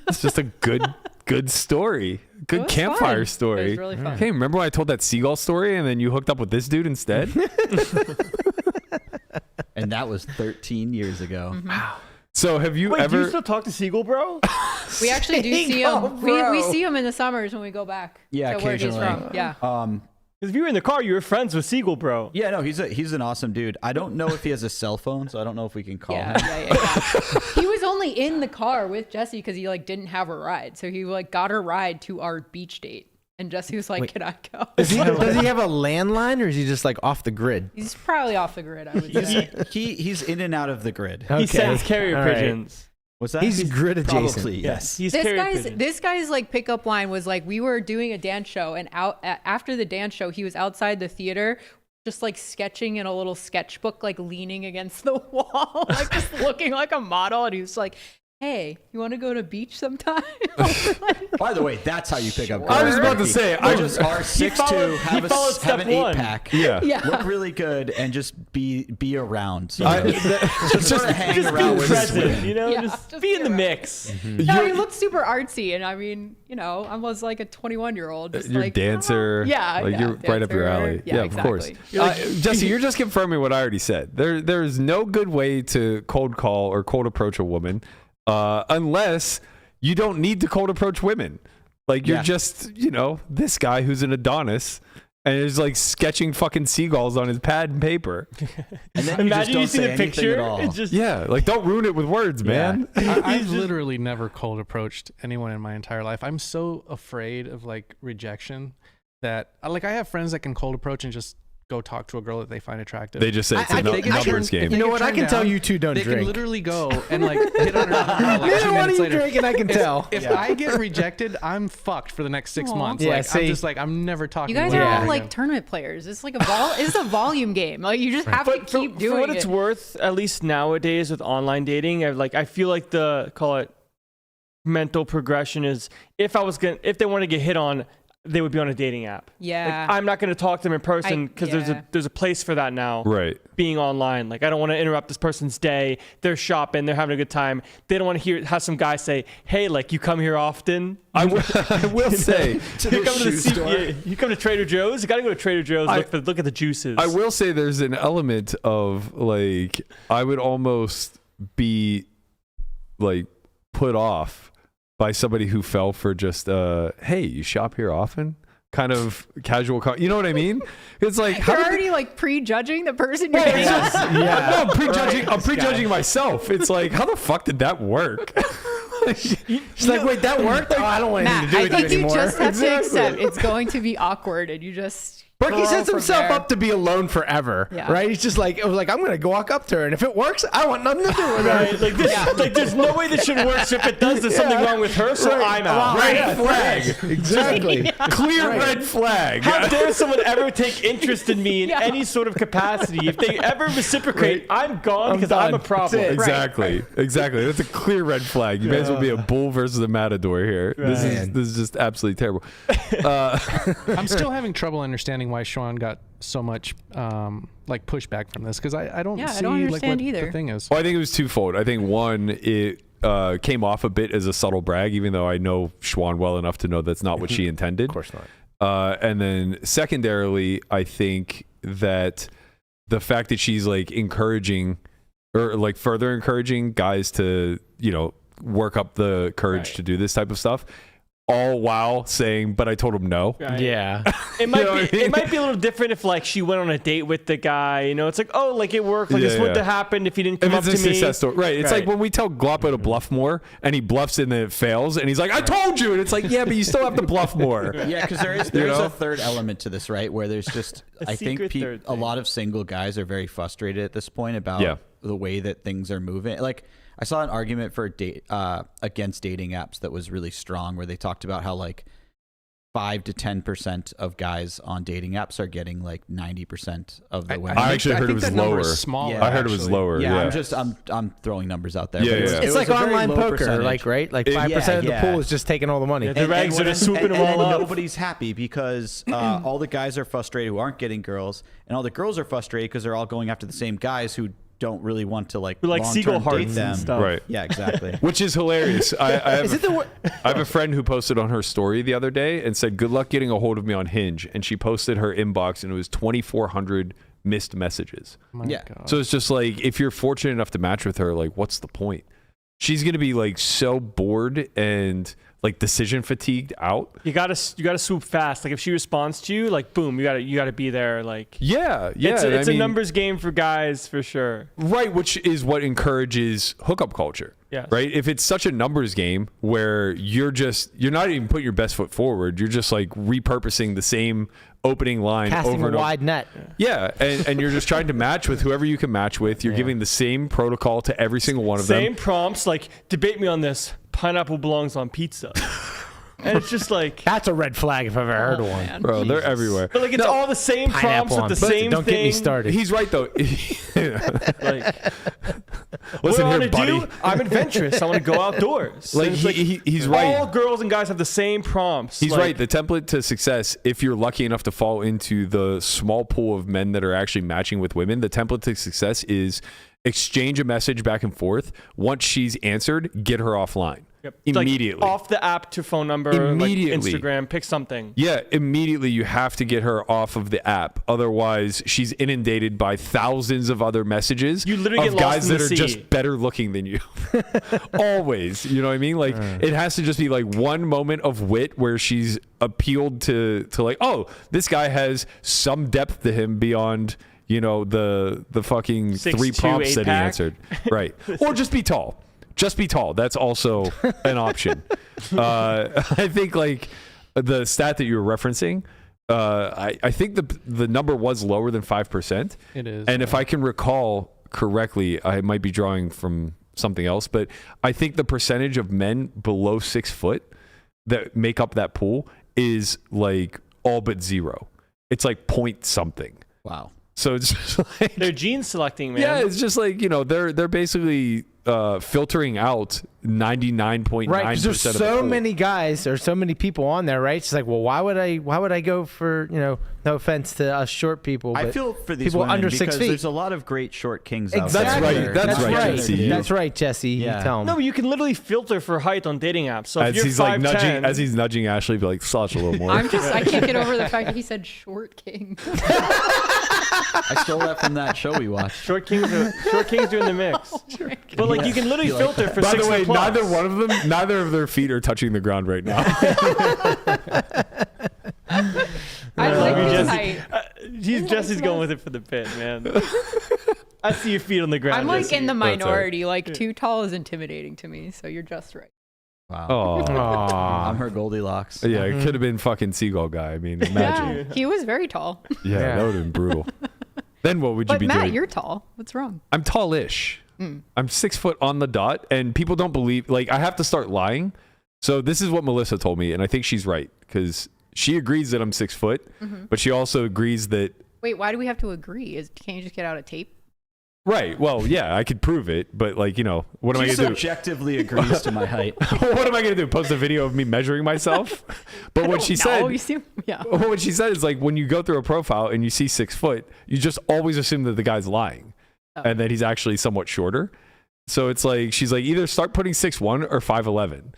It's just a good story. Good was campfire fun. story. It was really fun. Hey, remember when I told that seagull story and then you hooked up with this dude instead? And that was 13 years ago. So have you Wait, ever... do you still talk to Seagull, bro? We actually do see him. We see him in the summers when we go back Yeah, to where he's occasionally. from. Yeah. Because if you were in the car, you were friends with Seagull, bro. Yeah, no, he's an awesome dude. I don't know if he has a cell phone, so I don't know if we can call him. Yeah. He was only in the car with Jesse because he like didn't have a ride. So he like got a ride to our beach date. And Jesse was like, can I go? Does he have a landline, or is he just like off the grid? He's probably off the grid, I would say. He's in and out of the grid. Okay. He sends carrier All right. pigeons. What's that? He's grid adjacent. Probably, yes. He's carrier pigeons. This guy's like pickup line was like, we were doing a dance show, and after the dance show, he was outside the theater, just like sketching in a little sketchbook, like leaning against the wall, like just looking like a model. And he was like, hey, you want to go to beach sometime? By the way, that's how you pick up girls. I was about to say, I just are 6'2", have followed have step an one. 8-pack. Yeah. Yeah. Look really good and just be around. So Just sort of hang Just around be with present, you know? Yeah, just just be in be the around. mix. No, he looked super artsy, and I mean, you know, I was like a 21-year-old. You're a like, dancer. Yeah, Like you're right up your dancer. alley. Yeah, of course. exactly. Jesse, you're just confirming what I already said. There's no good way to cold call or cold approach a woman unless you don't need to cold approach women. Like you're just, you know, this guy who's an Adonis and is like sketching fucking seagulls on his pad and paper. And then Imagine you just see don't the say anything picture. at all. It's just Yeah, like don't ruin it with words, man. I've literally never cold approached anyone in my entire life. I'm so afraid of like rejection that like I have friends that can cold approach and just go talk to a girl that they find attractive. They just say it's I a think they numbers turn- game. You know get what? I turned can tell down, you two don't they drink. can literally go and like hit on another girl like Neither 2 one of minutes you later. drink, and I can tell. If I get rejected, I'm fucked for the next 6 months. Yeah, like see. I'm just like I'm never talking. You guys to are anyone all like again. tournament players. It's like it's a volume game. Like you just have to keep doing for what it. it's worth, at least nowadays with online dating, I feel like the call it mental progression is if they want to get hit on, they would be on a dating app. Yeah. Like, I'm not going to talk to them in person because there's a place for that now. Right. Being online, like I don't want to interrupt this person's day. They're shopping, they're having a good time. They don't want to have some guy say, "Hey, like you come here often." I will say, You come to you come to Trader Joe's. You got to go to Trader Joe's. Look at the juices. I will say there's an element of like I would almost be like put off by somebody who fell for just hey, you shop here often kind of casual you know what I mean? It's like You're already like prejudging the person you're dating. no, I'm prejudging myself. It's like how the fuck did that work? She's like, wait, that worked? Oh, I don't want anything Matt, to do I with you think you anymore. just have to accept it's going to be awkward, and you just Berkey sets from himself there. up to be alone forever, Yeah. right? He's just like, it was like, I'm going to go walk up to her, and if it works, I want nothing to do with her. Right? Like this, like there's no way this should work. So if it does, there's something wrong with her. So I'm out. Red flag. Exactly. Clear red flag. How dare someone ever take interest in me in any sort of capacity? If they ever reciprocate, I'm gone because I'm a done. problem. That's it. Exactly. Exactly. That's a clear red flag. You may as well be a bull versus a matador here. This is just absolutely terrible. I'm still having trouble understanding why Xuan got so much like pushback from this because I don't Yeah, I see don't like understand what either. the thing is. Well, I think it was twofold. I think one, it came off a bit as a subtle brag, even though I know Xuan well enough to know that's not what she intended. Of course not. And then secondarily, I think that the fact that she's like encouraging or like further encouraging guys to, you know, work up the courage to do this type of stuff, all while saying, but I told him no. Right. Yeah. It might You know be. what I mean? It might be a little different if like she went on a date with the guy. You know, it's like, oh, like it worked. Like Yeah, this wouldn't yeah. have happened if he didn't If come up it's a to me. success story. Right. It's Right. like when we tell Gloppo to bluff more and he bluffs and then it fails and he's like, I told you. And it's like, yeah, but you still have to bluff more. Yeah, because there is know? a third element to this, right? Where there's just A I think secret third a thing. lot of single guys are very frustrated at this point about the way that things are moving. Like I saw an argument for against dating apps that was really strong, where they talked about how like 5 to 10% of guys on dating apps are getting like 90% of the women. I actually I heard it think was that number lower. is smaller, Yeah, I heard it was actually. lower. Yeah, Yeah. I'm throwing numbers out there. Yeah, but it was- yeah. it It's was like a very online low poker, percentage. like, right? Like 5% of the yeah. pool is just taking all the money. Yeah, the regs are just swooping them all up. Nobody's happy because all the guys are frustrated who aren't getting girls, and all the girls are frustrated because they're all going after the same guys who don't really want to like Like long-term seagull date hearts them. and stuff. Right. Yeah, exactly. Which is hilarious. I have Is it the I have a friend who posted on her story the other day and said, good luck getting a hold of me on Hinge. And she posted her inbox and it was 2,400 missed messages. My Yeah. God. So it's just like, if you're fortunate enough to match with her, like, what's the point? She's going to be like so bored and like decision fatigued out. You gotta swoop fast. Like if she responds to you, like boom, you gotta be there. Like Yeah. it's I a mean, numbers game for guys for sure. Right, which is what encourages hookup culture. Yes. Right? If it's such a numbers game where you're not even putting your best foot forward, you're just like repurposing the same opening line casting over a and over. wide net? Yeah, and you're just trying to match with whoever you can match with. You're giving the same protocol to every single one of Same them. prompts. Like debate me on this. Pineapple belongs on pizza. And it's just like, That's a red flag if I've ever heard of one. Man. Bro, they're everywhere. but like it's all the same prompts Pineapple with on the pizza. same Don't thing. get me started. He's right though. Like, Listen what I here, want to buddy. do? I'm adventurous. I want to go outdoors. Like, And it's he's all right. girls and guys have the same prompts. He's Like, right. The template to success, if you're lucky enough to fall into the small pool of men that are actually matching with women, the template to success is exchange a message back and forth. Once she's answered, get her offline. Yep. It's like Immediately. off the app to phone number, Immediately. like Instagram, pick something. Yeah, immediately you have to get her off of the app. Otherwise, she's inundated by thousands of other messages You literally of get lost guys in that the are sea. just better looking than you. Always. You know what I mean? Like it has to just be like one moment of wit where she's appealed to like, oh, this guy has some depth to him beyond, you know, the fucking 6'2", 3 prompts that he 8-pack. answered. Right. Or just be tall. Just be tall. That's also an option. I think like the stat that you were referencing, I think the number was lower than 5%. It is. And if I can recall correctly, I might be drawing from something else, but I think the percentage of men below 6 foot that make up that pool is like all but zero. It's like point something. Wow. So it's just like, They're gene selecting, man. yeah, it's just like, you know, they're basically filtering out 99.9% Right, because there's of the so pool. many guys or so many people on there, right? It's like, well, why would I go for, you know, no offense to us short people, but I feel for these people women under 6 because feet. there's a lot lot of great short kings out Exactly. there. That's right, Jesse. That's right, Jesse. Yeah. You tell him. No, but you can literally filter for height on dating apps. So if As you're he's like 5'10", nudging, as he's nudging Ashley, be like, slash a little more. I can't get over the fact that he said short king. I stole that from that show we watched. short kings are in the mix. But like you can literally filter for By 6 the way, foot plus. neither of their feet are touching the ground right now. I like you, his Jesse. height. Jesse's going with it for the bit, man. I see your feet on the ground. I'm like Jesse. in the That's all right. minority. Like too tall is intimidating to me. So you're just right. Wow. Oh, I'm her Goldilocks. yeah, it could have been fucking Seagull guy. I mean, imagine. Yeah, he was very tall. Yeah, that would have been brutal. Then what would you But be Matt, doing? you're tall. What's wrong? I'm tallish. I'm 6 foot on the dot, and people don't believe. Like, I have to start lying. So this is what Melissa told me, and I think she's right because she agrees that I'm 6 foot, but she also agrees that. Wait, why do we have to agree? Can't you just get out a tape? Right. Well, yeah, I could prove it, but like, you know, what am I She going to do? subjectively agrees to my height. What am I going to do? Post a video of me measuring myself? But what she said, what she said is like when you go through a profile and you see 6 foot, you just always assume that the guy's lying and that he's actually somewhat shorter. So it's like, she's like, either start putting 6'1" or 5'11",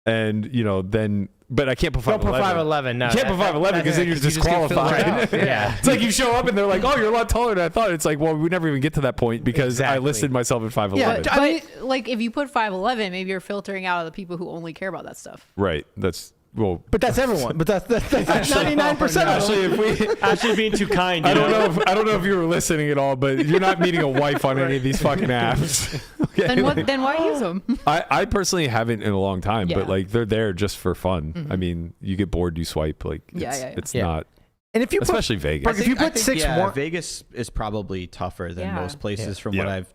and you know, then. But I can't put 5'11". Don't put 5'11". No, you can't put 5'11" because then you're disqualified. Yeah. It's like you show up and they're like, "Oh, you're a lot taller than I thought." It's like, well, we never even get to that point because I listed myself at 5'11". Yeah, but like if you put 5'11", maybe you're filtering out the people who only care about that stuff. Right. That's well. But that's everyone. But that's 99%. Actually being too kind. I don't know if you were listening at all, but you're not meeting a wife on any of these fucking apps. Okay? Then why use them? I personally haven't in a long time, Yeah. but like they're there just for fun. I mean, you get bored, you swipe. Like it's not. And if you especially Vegas. if you put 6'1", Vegas is probably tougher than most places from Yeah. what I've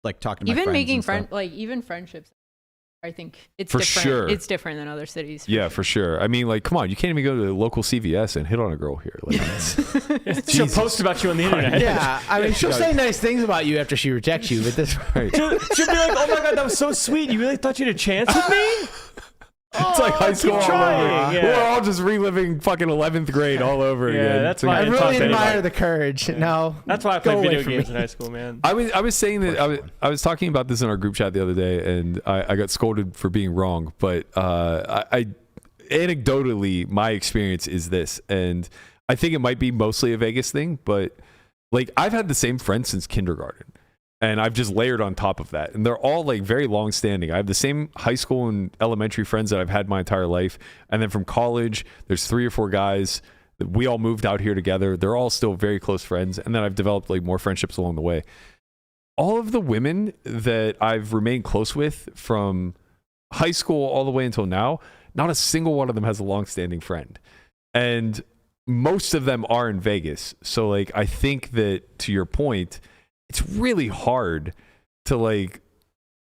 like talked to my Even friends making and stuff. like even friendships. I think it's For different. sure. It's different than other cities. For sure. I mean, like, come on, you can't even go to the local CVS and hit on a girl here. Like, She'll post about you on the internet. yeah, I mean, she'll say nice things about you after she rejects you, but that's right. She'll be like, "Oh my god, that was so sweet. You really thought you had a chance with me?" It's like high school all trying, over. yeah. We're all just reliving fucking 11th grade all over again. that's It's why I like- really talk to admire anybody. the courage. No, That's why I go played away video from games me. in high school, man. I was saying that I was talking about this in our group chat the other day, and I got scolded for being wrong. But I anecdotally, my experience is this, and I think it might be mostly a Vegas thing. But like, I've had the same friends since kindergarten. And I've just layered on top of that. And they're all like very long standing. I have the same high school and elementary friends that I've had my entire life. And then from college, there's 3 or 4 guys that we all moved out here together. They're all still very close friends. And then I've developed like more friendships along the way. All of the women that I've remained close with from high school all the way until now, not a single one of them has a long standing friend. And most of them are in Vegas. So like, I think that to your point, it's really hard to like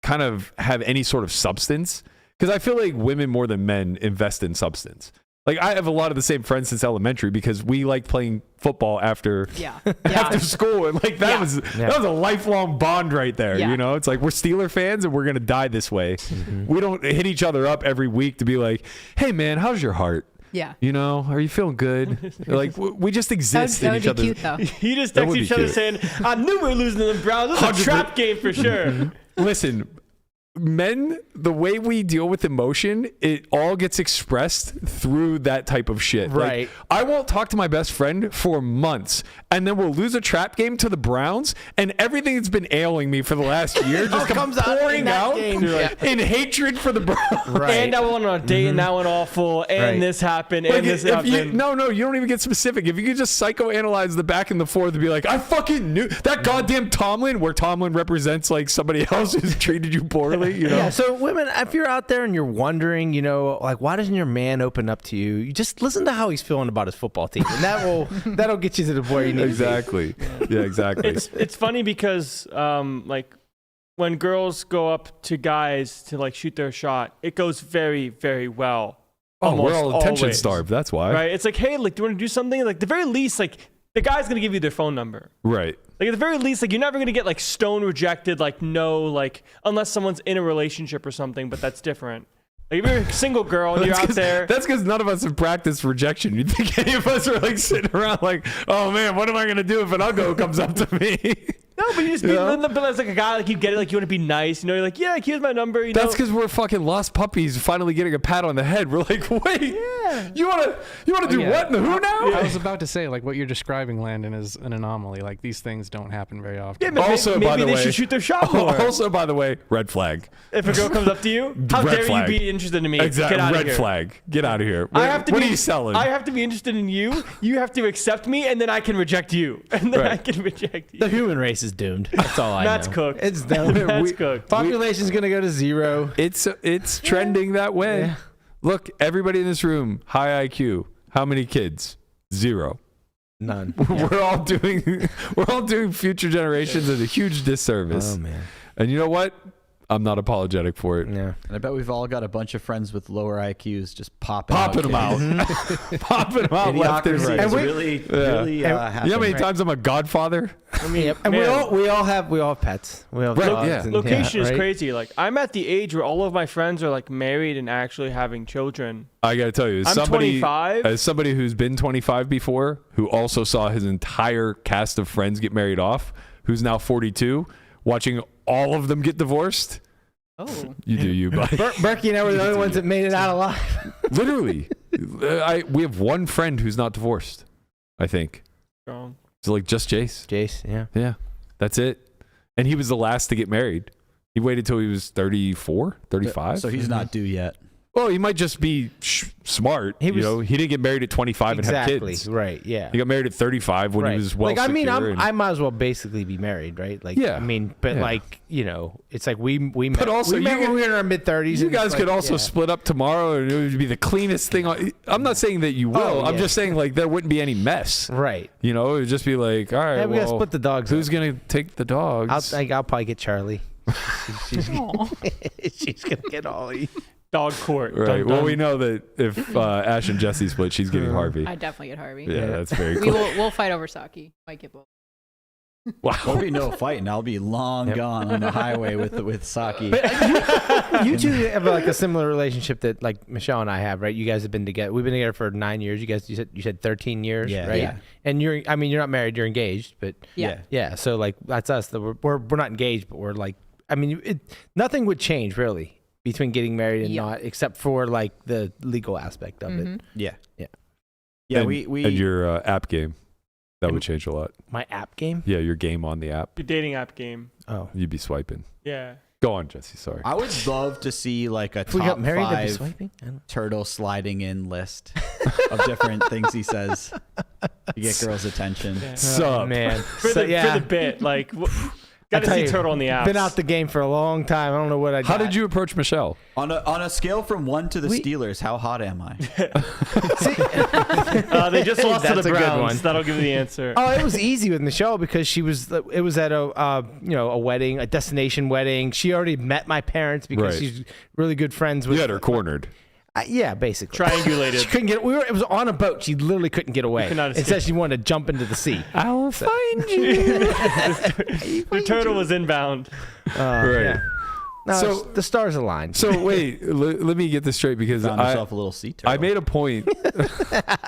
kind of have any sort of substance because I feel like women more than men invest in substance. Like I have a lot of the same friends since elementary because we like playing football after after school, and like that was a lifelong bond right there. Yeah. You know, it's like we're Steeler fans and we're gonna die this way. We don't hit each other up every week to be like, "Hey man, how's your heart? Yeah. You know, are you feeling good?" Like we just exist That in would each be other's. cute though. You just That text would each be other cute. saying, "I knew we were losing to the Browns. This is a trap game for sure." Listen, men, the way we deal with emotion, it all gets expressed through that type of shit. Right. Like, I won't talk to my best friend for months, and then we'll lose a trap game to the Browns, and everything that's been ailing me for the last year just comes pouring out in hatred for the Browns. Right. And I went on a date and that went awful, and Right. this happened, Like, and this if happened. you don't even get specific. If you could just psychoanalyze the back and the forth and be like, I fucking knew that goddamn Tomlin, where Tomlin represents like somebody else who's treated you poorly, you know? Yeah, so women, if you're out there and you're wondering, you know, like why doesn't your man open up to you? You just listen to how he's feeling about his football team, and that'll get you to the point you need Exactly. Yeah, exactly. It's funny because like when girls go up to guys to like shoot their shot, it goes very, very well. Oh, we're Almost all attention always. starved. That's why. Right? It's like, hey, like, do you want to do something? Like, the very least, like, the guy's gonna give you their phone number. Right. Like, at the very least, like, you're never gonna get like stone rejected. Like, no, like, unless someone's in a relationship or something, but that's different. Like, if you're a single girl and you're out there. That's because none of us have practiced rejection. You'd think any of us are like sitting around like, oh man, what am I gonna do if an uggo comes up to me? No, but you just be, but as like a guy, like you get it, like you want to be nice, you know, you're like, yeah, here's my number. You That's know? because we're fucking lost puppies finally getting a pat on the head. We're like, wait, you wanna do what in the who now? I was about to say, like, what you're describing, Landon, is an anomaly. Like, these things don't happen very often. Yeah, but Also, maybe by the they way, should shoot their shot more. Also, by the way, red flag. If a girl comes up to you, how Red dare flag. you be interested in me? Exactly. Get out of Red here. flag. Get out of here. I have to what be, are you selling? I have to be interested in you. You have to accept me, and then I can reject you, and then Right. I can reject you. The human race is doomed. That's all I know. That's cooked. It's done. That's cooked. Population's gonna go to 0. It's trending that way. Yeah. Look, everybody in this room, high IQ. How many kids? 0. None. We're all doing future generations a huge disservice. Oh man. And you know what? I'm not apologetic for it. Yeah. And I bet we've all got a bunch of friends with lower IQs just popping Popping them out. Popping them out left and Idiocracy right. is And we- really, Yeah. really You know how happening. many times I'm a godfather? I mean, And we man, all have pets. We all have Right, dogs. yeah. And, location is right? crazy. Like I'm at the age where all of my friends are like married and actually having children. I got to tell you, I'm 25. as somebody who's been 25 before, who also saw his entire cast of friends get married off, who's now 42, watching all of them get divorced. Oh. You do you, buddy. Berkey and I were the only ones that made it out alive. Literally. We have one friend who's not divorced, I think. Strong. So like just Jace. Jace, yeah. Yeah. That's it. And he was the last to get married. He waited till he was 34, 35. So he's not due yet. Well, he might just be smart. He was- he didn't get married at 25 and have kids. Right, yeah. He got married at 35 when Right. he was well like, I mean, secure and- I might as well basically be married, right? Like, Yeah. I mean, but Yeah. like, you know, it's like we met. But also, we met you when we were in our mid-30s. You guys could also split up tomorrow and it would be the cleanest thing. I'm not saying that you will. Oh, I'm yeah. just saying like there wouldn't be any mess. Right. You know, it would just be like, all right, Yeah, we gotta well, split the dogs. who's up. going to take the dogs? I'll probably get Charlie. she's gonna get Ollie. Dog court. Right. Dun, Well, dun. we know that if Ash and Jesse split, she's getting Harvey. I definitely get Harvey. Yeah, that's very We cool. we'll fight over Saki. Might get both. There'll be no fighting. I'll be long gone on the highway with Saki. You two have like a similar relationship that like Michelle and I have, right? You guys have been together. We've been together for 9 years. You said 13 years, Yeah, right? yeah. And you're not married. You're engaged, but Yeah. yeah. So like that's us. We're not engaged, but we're like, I mean, nothing would change really between getting married and not, except for like the legal aspect of it. Yeah. Yeah. Yeah, and, we and your app game. That would change a lot. My app game? Yeah, your game on the app. Your dating app game. Oh. You'd be swiping. Yeah. Go on, Jesse. Sorry. I would love to see like a If we got top married, I'd be 5 swiping. I don't- turtle sliding in list of different things he says to get girls' attention. Yeah. Sup? man. For, So, the, for the bit, like, got to tell see you, Turtle on the app. Been out the game for a long time. I don't know what I How did you approach Michelle? On a scale from 1 to the We- Steelers, how hot am I? They just lost to That's the a good Browns. one. That'll give you the answer. Oh, it was easy with Michelle because it was at a wedding, a destination wedding. She already met my parents because Right. she's really good friends with. You had her cornered. Yeah, basically. Triangulated. She couldn't get. It was on a boat. She literally couldn't get away. could not escape. Instead, she wanted to jump into the sea. I'll find you. The turtle was inbound. Right. Yeah. No, So- the stars aligned. So wait, let me get this straight because Found myself a little sea turtle. I made a point.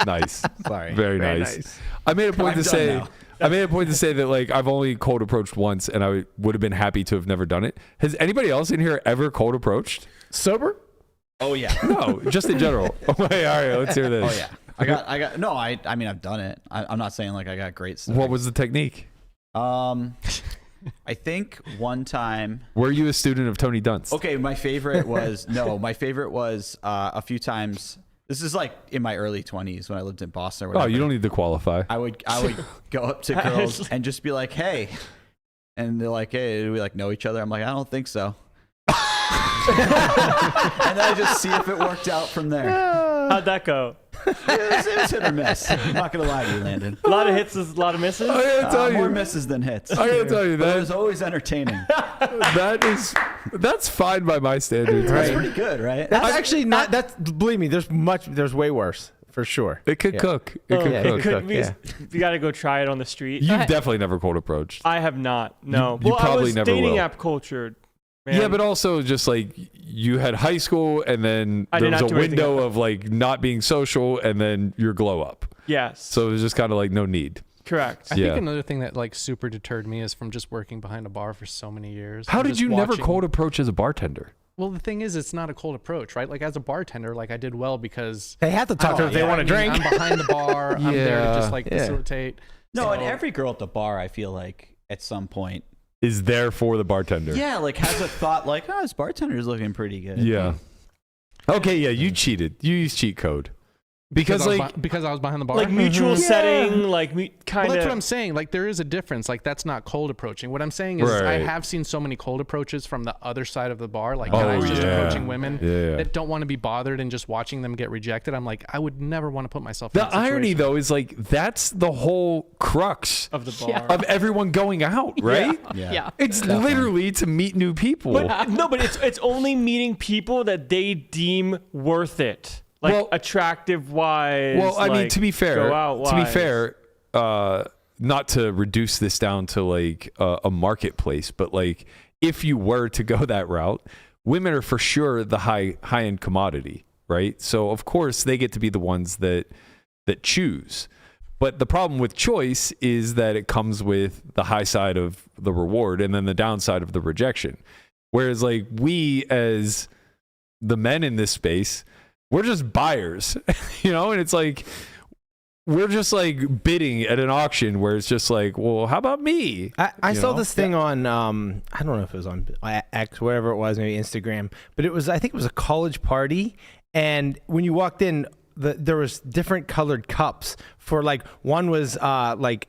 Nice. Sorry. Very Very nice. nice. I made a point I'm to done say. now. I made a point to say that like I've only cold approached once, and I would have been happy to have never done it. Has anybody else in here ever cold approached? Sober? Oh yeah. No, just in general. Oh, wait, all right, let's hear this. Oh yeah. I got. No, I mean I've done it. I'm not saying like I got great stuff. What was the technique? I think one time. Were you a student of Tony Dunst? Okay, my favorite was a few times. This is like in my early 20s when I lived in Boston. Or Oh, whatever. you don't need to qualify. I would go up to girls and just be like, "Hey," and they're like, "Hey, do we like know each other?" I'm like, "I don't think so." And then I just see if it worked out from there. How'd that go? It was hit or miss. I'm not gonna lie to you, Landon. A lot of hits, a lot of misses. I gotta tell More you, misses than hits. I gotta tell you But it that was always entertaining. that's fine by my standards. That's Right? pretty good, right? That's actually not. That's believe me. There's way worse for sure. It could Yeah. cook. It could yeah, cook. it could. be, yeah. You got to go try it on the street. You've definitely never cold approached. I have not. No. You well, probably I was never dating will. app cultured. Man. Yeah, but also just like you had high school and then I there did was not a do anything window like of like not being social and then your glow up. Yes. So it was just kind of like no need. Correct. I Yeah. think another thing that like super deterred me is from just working behind a bar for so many years. How and did just you never watching- cold approach as a bartender? Well, the thing is, it's not a cold approach, right? Like as a bartender, like I did well because They have to talk to her if they want to drink. I'm behind the bar. I'm there to just like Yeah. facilitate. No, and So- every girl at the bar, I feel like at some point, Is there for the bartender? yeah, like has a thought like, "Oh, this bartender's looking pretty good." Yeah. Okay, yeah, you cheated. You used cheat code. Because I like was behind the bar. Like mutual setting, like kind Well, of. that's what I'm saying. Like there is a difference. Like that's not cold approaching. What I'm saying is I Right. have seen so many cold approaches from the other side of the bar, like Oh, guys just yeah. approaching women Yeah. that don't want to be bothered and just watching them get rejected. I'm like, I would never want to put myself the in that irony situation. though is like that's the whole crux of the bar. of everyone going out, right? Yeah. It's literally to meet new people. But no, but it's only meeting people that they deem worth it. Like Well- attractive wise. Well, I mean, like, to be fair, go out wise. not to reduce this down to like a marketplace, but like if you were to go that route, women are for sure the high end commodity, right? So of course they get to be the ones that choose. But the problem with choice is that it comes with the high side of the reward and then the downside of the rejection. Whereas like we as the men in this space, we're just buyers, you know, and it's like we're just like bidding at an auction where it's just like, well, how about me? I saw know? this thing on I don't know if it was on X, wherever it was, maybe Instagram, but I think it was a college party, and when you walked in, there was different colored cups for like one was like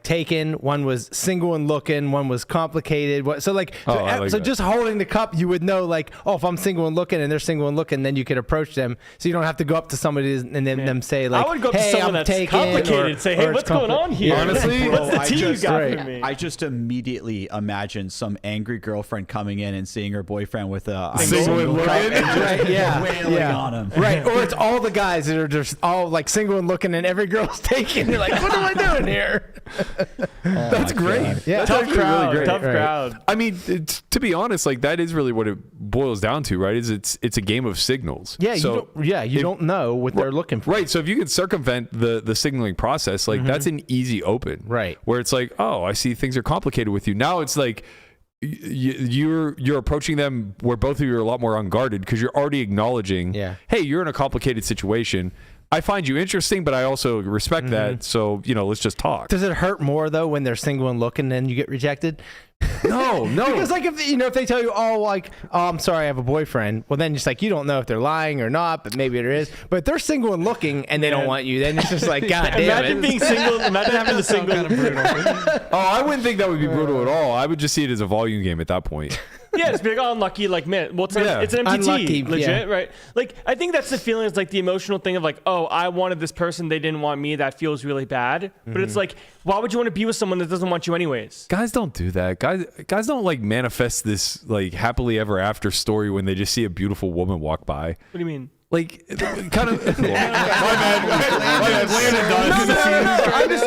taken, one was single and looking, one was complicated. So like so just holding the cup, you would know like, oh, if I'm single and looking and they're single and looking, then you could approach them. So you don't have to go up to somebody and then them say like, I would go up hey, to someone I'm that's taken, complicated and say, hey, what's going on here? Honestly, what's the Bro, tea you got for me? I just immediately imagine some angry girlfriend coming in and seeing her boyfriend with a Single and looking. and just Right, yeah, wailing yeah. on him. Right, or it's all the guys that are just all like single and looking, and every girl's taken. You're like, what am I doing here? That's great. Yeah, That's Tough actually crowd. really great. Tough Right. crowd. I mean, to be honest, like that is really what it boils down to, right? Is it's a game of signals. Yeah, So you don't know what they're looking for. right. So if you could circumvent the signaling process, like that's an easy open. Right. Where it's like, oh, I see things are complicated with you. Now it's like you're approaching them where both of you are a lot more unguarded because you're already acknowledging, hey, you're in a complicated situation. I find you interesting, but I also respect that. So, let's just talk. Does it hurt more though when they're single and looking and you get rejected? No. Because like if they tell you, oh, I'm sorry, I have a boyfriend. Well, then it's like you don't know if they're lying or not, but maybe it is. But if they're single and looking and they don't want you, then it's just like, God damn Imagine it. being single. Imagine having the single. Kind of brutal. Oh, I wouldn't think that would be brutal at all. I would just see it as a volume game at that point. Yeah, it's be like, oh, unlucky. Like, man, well, it's an MTT, Unlucky, legit, right? Like, I think that's the feeling. It's like the emotional thing of like, oh, I wanted this person, they didn't want me. That feels really bad. But it's like, why would you want to be with someone that doesn't want you anyways? Guys don't do that. Guys don't like manifest this like happily ever after story when they just see a beautiful woman walk by. What do you mean? Like, kind of. My bad.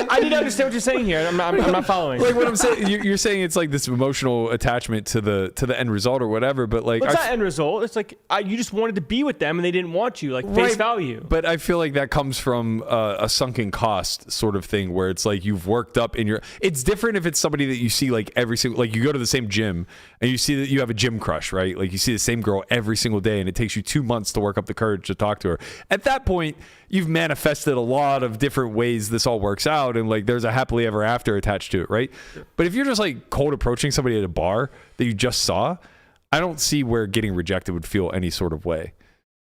I need to understand what you're saying here. I'm not following. Like what I'm saying, you're saying it's like this emotional attachment to the end result or whatever. But like, It's not end result. It's like you just wanted to be with them and they didn't want you, like face value. But I feel like that comes from a sunken cost sort of thing where it's like you've worked up in your. It's different if it's somebody that you see like every single, like you go to the same gym and you see that you have a gym crush, right? Like you see the same girl every single day and it takes you 2 months to work up the courage to talk to her. At that point, you've manifested a lot of different ways this all works out and like there's a happily ever after attached to it, right? But if you're just like cold approaching somebody at a bar that you just saw, I don't see where getting rejected would feel any sort of way,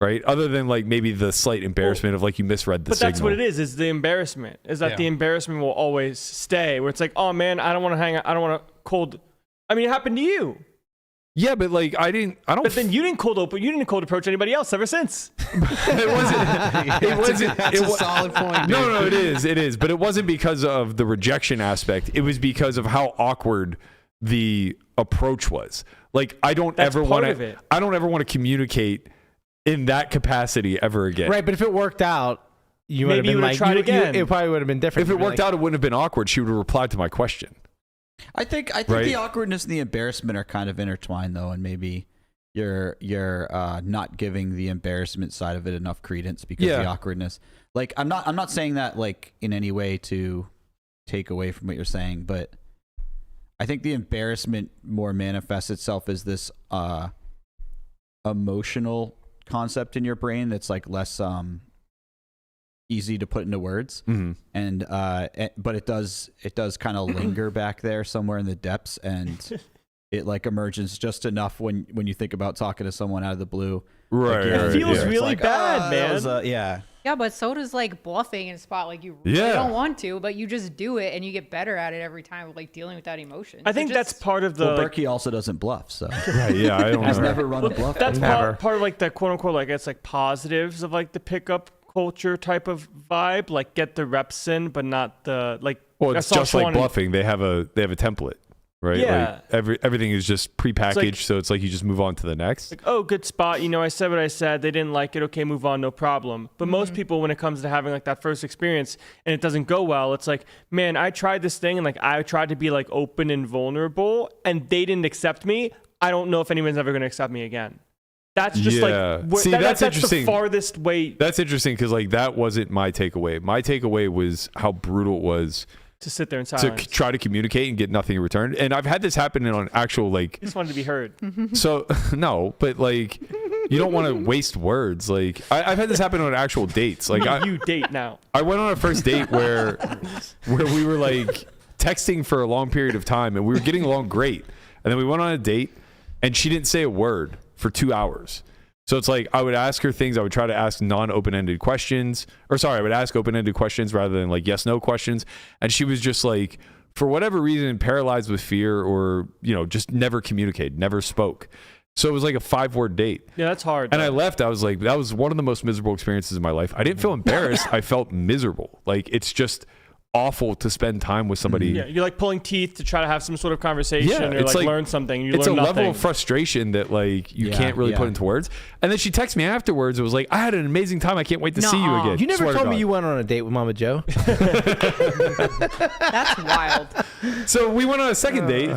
right? Other than like maybe the slight embarrassment of like you misread the signal. But that's what it is the embarrassment. Is that the embarrassment will always stay where it's like, oh man, I don't want to hang out. I don't want to cold. I mean, it happened to you. Yeah, but like I don't. But then you didn't cold approach anybody else ever since. It wasn't. That's a solid point. Dude. No, it is. But it wasn't because of the rejection aspect. It was because of how awkward the approach was. Like I don't ever want to communicate in that capacity ever again. Right, but if it worked out, you would have Maybe been you like, would've tried again. It probably would have been different. If it worked out, it wouldn't have been awkward. She would have replied to my question. I think Right? the awkwardness and the embarrassment are kind of intertwined though, and maybe you're not giving the embarrassment side of it enough credence because of the awkwardness. Like I'm not saying that like in any way to take away from what you're saying, but I think the embarrassment more manifests itself as this emotional concept in your brain that's like less easy to put into words, and but it does kind of linger back there somewhere in the depths, and it like emerges just enough when you think about talking to someone out of the blue. Right. Like, It feels it's really like, bad, man. yeah. Yeah, but so does like bluffing in a spot. Like you really don't want to, but you just do it and you get better at it every time, like dealing with that emotion. I think that's part of the. Well, Berkey also doesn't bluff, so Right, yeah, I don't he's know. never run a bluff. That's before. part of like the quote unquote like it's like positives of like the pickup culture type of vibe. Like get the reps in, but not the like. Well, I it's saw just like Xuan- bluffing. They have a template, right? Yeah. Like everything is just prepackaged, so it's like you just move on to the next. Like, oh, good spot. You know, I said what I said. They didn't like it. Okay, move on. No problem. But most people, when it comes to having like that first experience and it doesn't go well, it's like, man, I tried this thing and like I tried to be like open and vulnerable and they didn't accept me. I don't know if anyone's ever going to accept me again. That's just like, See, that's interesting. the farthest way That's interesting because like that wasn't my takeaway. My takeaway was how brutal it was to sit there in to silence. try to communicate and get nothing in return. And I've had this happen on actual like. I just wanted to be heard. So no, but like you don't want to waste words. Like I've had this happen on actual dates. Like You date now. I went on a first date where we were like texting for a long period of time and we were getting along great. And then we went on a date and she didn't say a word for 2 hours. So it's like I would ask her things. I would try to ask non-open-ended questions. I would ask open-ended questions rather than like yes/no questions. And she was just like, for whatever reason, paralyzed with fear or, you know, just never communicated, never spoke. So it was like a 5-word date. Yeah, that's hard. And I left. I was like, that was one of the most miserable experiences in my life. I didn't feel embarrassed. I felt miserable. Like it's just awful to spend time with somebody. Yeah, you're like pulling teeth to try to have some sort of conversation or it's like learn something. You it's learn a nothing. level of frustration that like you can't really put into words. And then she texted me afterwards. It was like, I had an amazing time. I can't wait to see you again. You never Swear to told me God. you went on a date with Mama Joe. That's wild. So we went on a second date.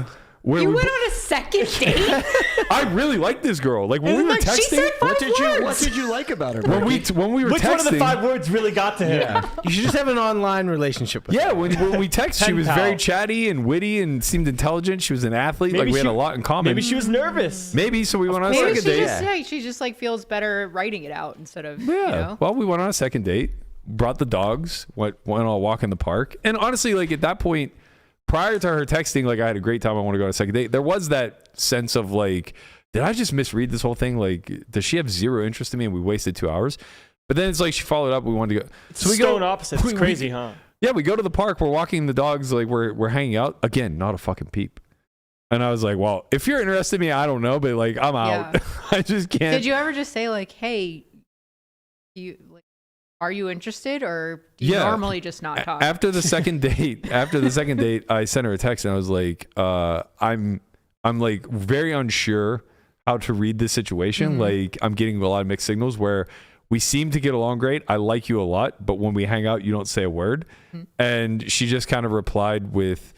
Where You we went on a second date? I really like this girl. Like when we were texting. She said 5 words. What did you like about her? when Berkey? we were Which texting. one of the 5 words really got to him? You should just have an online relationship with Yeah, her. when we text, she Pen was pal. very chatty and witty and seemed intelligent. She was an athlete. Maybe Like we had she- a lot in common. Maybe she was nervous. Maybe, so we went on a Maybe second date. she just like feels better writing it out instead of, Yeah. you know? Well, we went on a second date, brought the dogs, went on a walk in the park. And honestly, like at that point, prior to her texting, like I had a great time. I want to go on a second date. There was that sense of like, did I just misread this whole thing? Like, does she have zero interest in me and we wasted 2 hours? But then it's like she followed up. We wanted to go. So we go opposite. It's crazy, huh? Yeah, we go to the park. We're walking the dogs. Like we're hanging out. Again, not a fucking peep. And I was like, well, if you're interested in me, I don't know, but like I'm out. Yeah. I just can't. Did you ever just say like, hey, are you interested, or do you normally just not talk? After the second date, I sent her a text and I was like, I'm like very unsure how to read this situation. Like I'm getting a lot of mixed signals where we seem to get along great. I like you a lot, but when we hang out, you don't say a word. And she just kind of replied with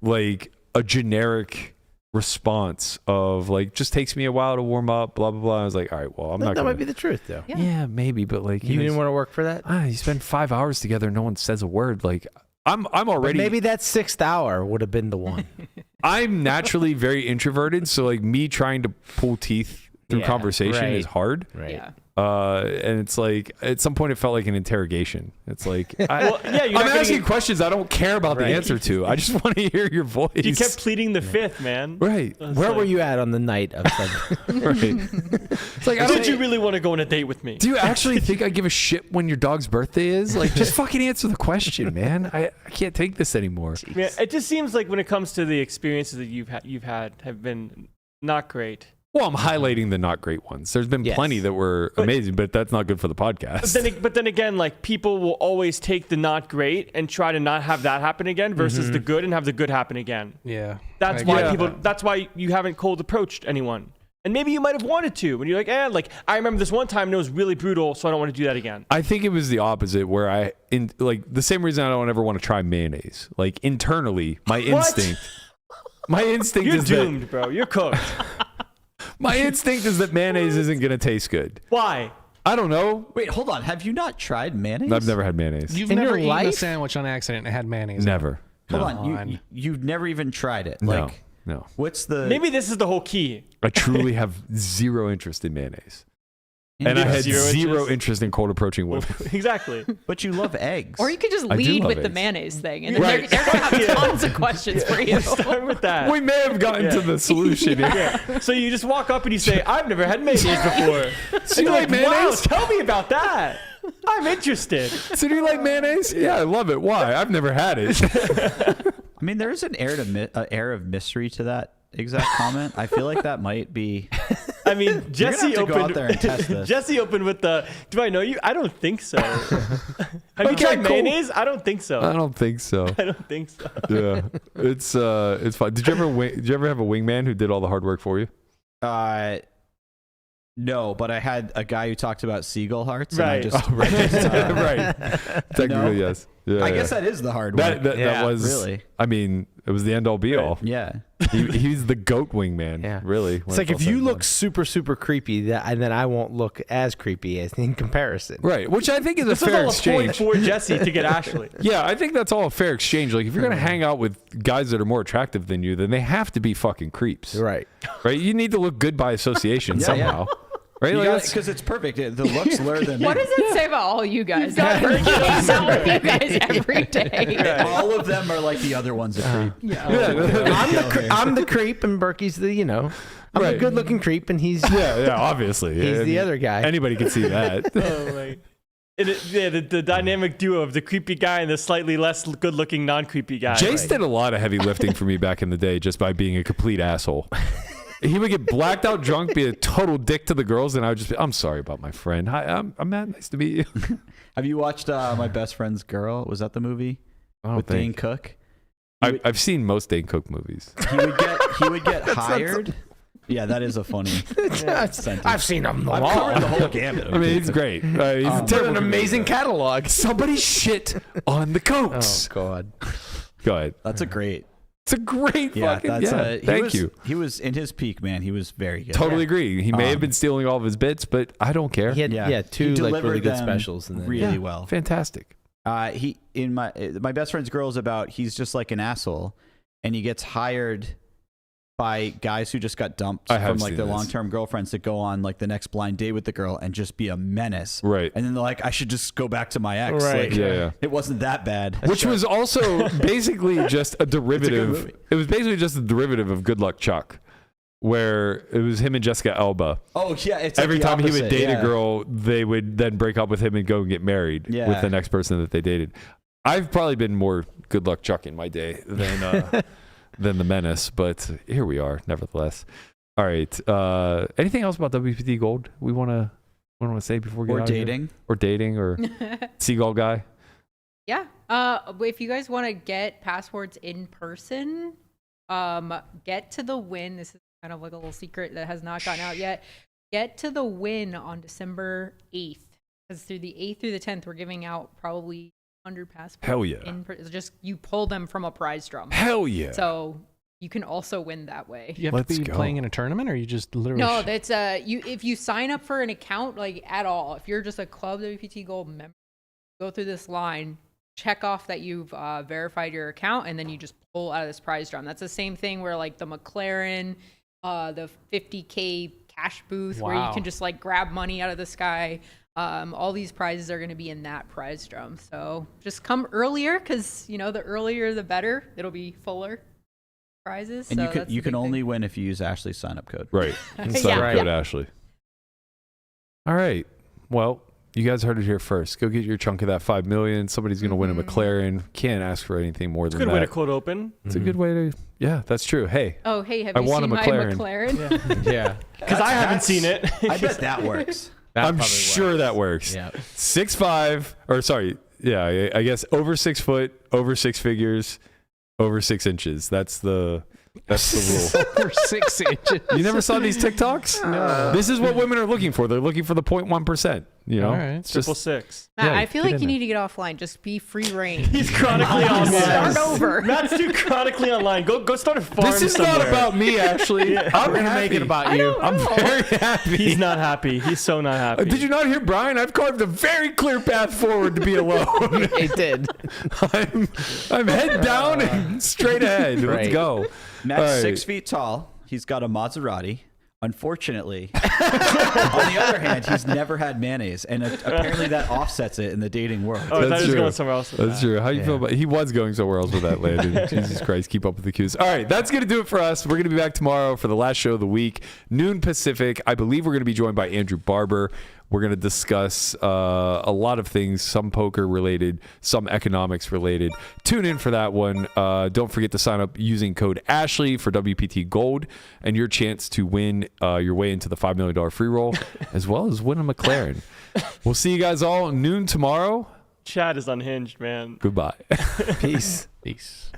like a generic response of like, just takes me a while to warm up, blah blah blah. I was like, all right, well, I'm not That gonna... might be the truth, though. Yeah, maybe, but like You didn't want to work for that? you spend 5 hours together, no one says a word. Like I'm already... But maybe that 6th hour would have been the one. I'm naturally very introverted, so like me trying to pull teeth through Yeah, conversation right. is hard. Right. Yeah. And it's like at some point it felt like an interrogation. It's like I'm you're not asking getting- questions I don't care about the Right. answer to. I just want to hear your voice. You kept pleading the 5th, man. right. Where were you at on the night of Sunday? Right. It's like I Did don't, you really want to go on a date with me? do you actually think I give a shit when your dog's birthday is? Like just fucking answer the question, man. I can't take this anymore. Yeah, it just seems like when it comes to the experiences that you've had have been not great. Well, I'm highlighting the not great ones. There's been Yes. plenty that were amazing, but that's not good for the podcast. But then again, like people will always take the not great and try to not have that happen again versus the good and have the good happen again. Yeah. That's I why get people. that. That's why you haven't cold approached anyone. And maybe you might have wanted to, and you're like, like I remember this one time and it was really brutal, so I don't want to do that again. I think it was the opposite, where like the same reason I don't ever want to try mayonnaise. Like internally, my instinct You're is doomed, bro. You're cooked. my instinct is that mayonnaise isn't gonna taste good. Why? I don't know. Wait, hold on. Have you not tried mayonnaise? I've never had mayonnaise. You've In never your eaten a life? sandwich on accident and had mayonnaise. in it. Never. Hold No. on. You've never even tried it. No. Like, No. what's the? Maybe this is the whole key. I truly have zero interest in mayonnaise. And I had zero interest in cold approaching women. Exactly. But you love eggs. Or you could just I do lead love with the eggs. mayonnaise thing, and then Right. they're gonna have tons of questions for you. Start with that. We may have gotten to the solution here. Yeah. So you just walk up and you say, "I've never had mayonnaise before." So you like Wow, mayonnaise? tell me about that. I'm interested. So do you like mayonnaise? Yeah, I love it. Why? I've never had it. I mean, there is an air of mystery to that exact comment. I feel like that might be. I mean, Jesse You're gonna have to go out opened. there and test this. Jesse opened with the. Do I know you? I don't think so. Have you Okay, tried cool. mayonnaise? I don't think so. I don't think so. I don't think so. Yeah, it's fun. Did you ever have a wingman who did all the hard work for you? No, but I had a guy who talked about seagull hearts. Right. And I just, Right. Technically, yes. Yeah, I guess that is the hard that work. that was really. I mean, it was the end all be all. Yeah. He's the goat wingman. Yeah. Really. It's like if you look super, super creepy, and then I won't look as creepy as in comparison. right, which I think is This a was fair all a point exchange. for Jesse to get Ashley. Yeah, I think that's all a fair exchange. Like, if you're gonna hang out with guys that are more attractive than you, then they have to be fucking creeps. Right. Right. You need to look good by association Yeah, somehow. Right. Like, that's- Because it's perfect. The looks lure them What in. does it say about all you guys? I'm working out with you guys every day. All of them are like the other ones a creep. I'm the creep, and Berkey's the I'm Right. the good-looking creep, and he's yeah, obviously. he's the other guy. Anybody can see that. Oh my. The dynamic duo of the creepy guy and the slightly less good-looking non-creepy guy. Jace did a lot of heavy lifting for me back in the day just by being a complete asshole. He would get blacked out drunk, be a total dick to the girls, and I would just be, I'm sorry about my friend. Hi, I'm Matt. Nice to meet you. Have you watched My Best Friend's Girl? Was that the movie with Dane Cook? I've seen most Dane Cook movies. He would get hired. Yeah, that is a funny sentence. I've seen them I've all. covered the whole gamut. I mean, he's great. He's a What terrible an amazing comedian. catalog. Somebody shit on the Cokes. God. Go ahead. That's a great. It's a great Yeah, fucking. that's Yeah, thank you. He was in his peak, man. He was very good. Totally agree. He may have been stealing all of his bits, but I don't care. He had Yeah. two He like delivered really good them specials, and then really well. Fantastic. He in my best friend's girl is about he's just like an asshole, and he gets hired by guys who just got dumped I have from like seen their this. long-term girlfriends to go on like the next blind date with the girl and just be a menace. Right. And then they're like, I should just go back to my ex. Right. Like, Yeah. It wasn't that bad. Which was also basically just a derivative. movie. It was basically just a derivative of Good Luck Chuck, where it was him and Jessica Alba. Oh yeah, it's like Every the time he would opposite, date yeah. a girl, they would then break up with him and go and get married Yeah. with the next person that they dated. I've probably been more Good Luck Chuck in my day than than the menace, but here we are, nevertheless. All right. Anything else about WPT Gold we want to say before we get Or out of here? dating. Or dating or Seagull guy? Yeah. If you guys want to get passports in person, get to the win. This is kind of like a little secret that has not gotten out yet. Get to the win on December 8th. Because through the 8th through the 10th, we're giving out probably 100 passports. Hell yeah. Just you pull them from a prize drum. Hell yeah. So you can also win that way. You have Let's to be go. playing in a tournament, or you just literally. No, that's if you sign up for an account like at all, if you're just a Club WPT Gold member, go through this line, check off that you've verified your account, and then you just pull out of this prize drum. That's the same thing where like the McLaren, the 50K cash booth where you Wow. can just like grab money out of the sky. All these prizes are going to be in that prize drum. So just come earlier because, you know, the earlier the better. It'll be fuller prizes. And so you can that's the you can big only thing. win if you use Ashley's sign-up code. Right. Yeah. Sign up Yeah. code Ashley. All right. Well, you guys heard it here first. Go get your chunk of that $5 million. Somebody's going to win a McLaren. Can't ask for anything more It's a than good that. way to quote open. It's a good way to. Yeah, that's true. Hey, Oh, hey, have I you want seen a my McLaren. McLaren? Yeah. Because I haven't seen it. I bet that works. I'm sure that works. Yeah. 6'5", or sorry, yeah, I guess over 6 foot, over 6 figures, over 6 inches. That's the rule. Over 6 inches. You never saw these TikToks? No. This is what women are looking for. They're looking for the 0.1%. You know, All right. it's just 666. Matt, Yeah, I feel get like in you there. need to get offline. Just be free reign. He's chronically online. Start over. Matt's too chronically online. Go start a farm This is somewhere. not about me, actually. I'm We're gonna happy. make it about you. I'm very happy. He's not happy. He's so not happy. Did you not hear Brian? I've carved a very clear path forward to be alone. It did. I'm head down and straight ahead. Let's Right. go. Matt's All right. 6 feet tall. He's got a Maserati. Unfortunately, on the other hand, he's never had mayonnaise, and apparently that offsets it in the dating world. Oh, I thought That's he was true. going somewhere else. with That's that. true. How do you feel about? He was going somewhere else with that, Landon. Jesus Christ, keep up with the cues. All right, that's gonna do it for us. We're gonna be back tomorrow for the last show of the week, noon Pacific. I believe we're gonna be joined by Andrew Barber. We're going to discuss a lot of things, some poker related, some economics related. Tune in for that one. Don't forget to sign up using code Ashley for WPT Gold and your chance to win your way into the $5 million free roll, as well as win a McLaren. We'll see you guys all noon tomorrow. Chad is unhinged, man. Goodbye. Peace. Peace.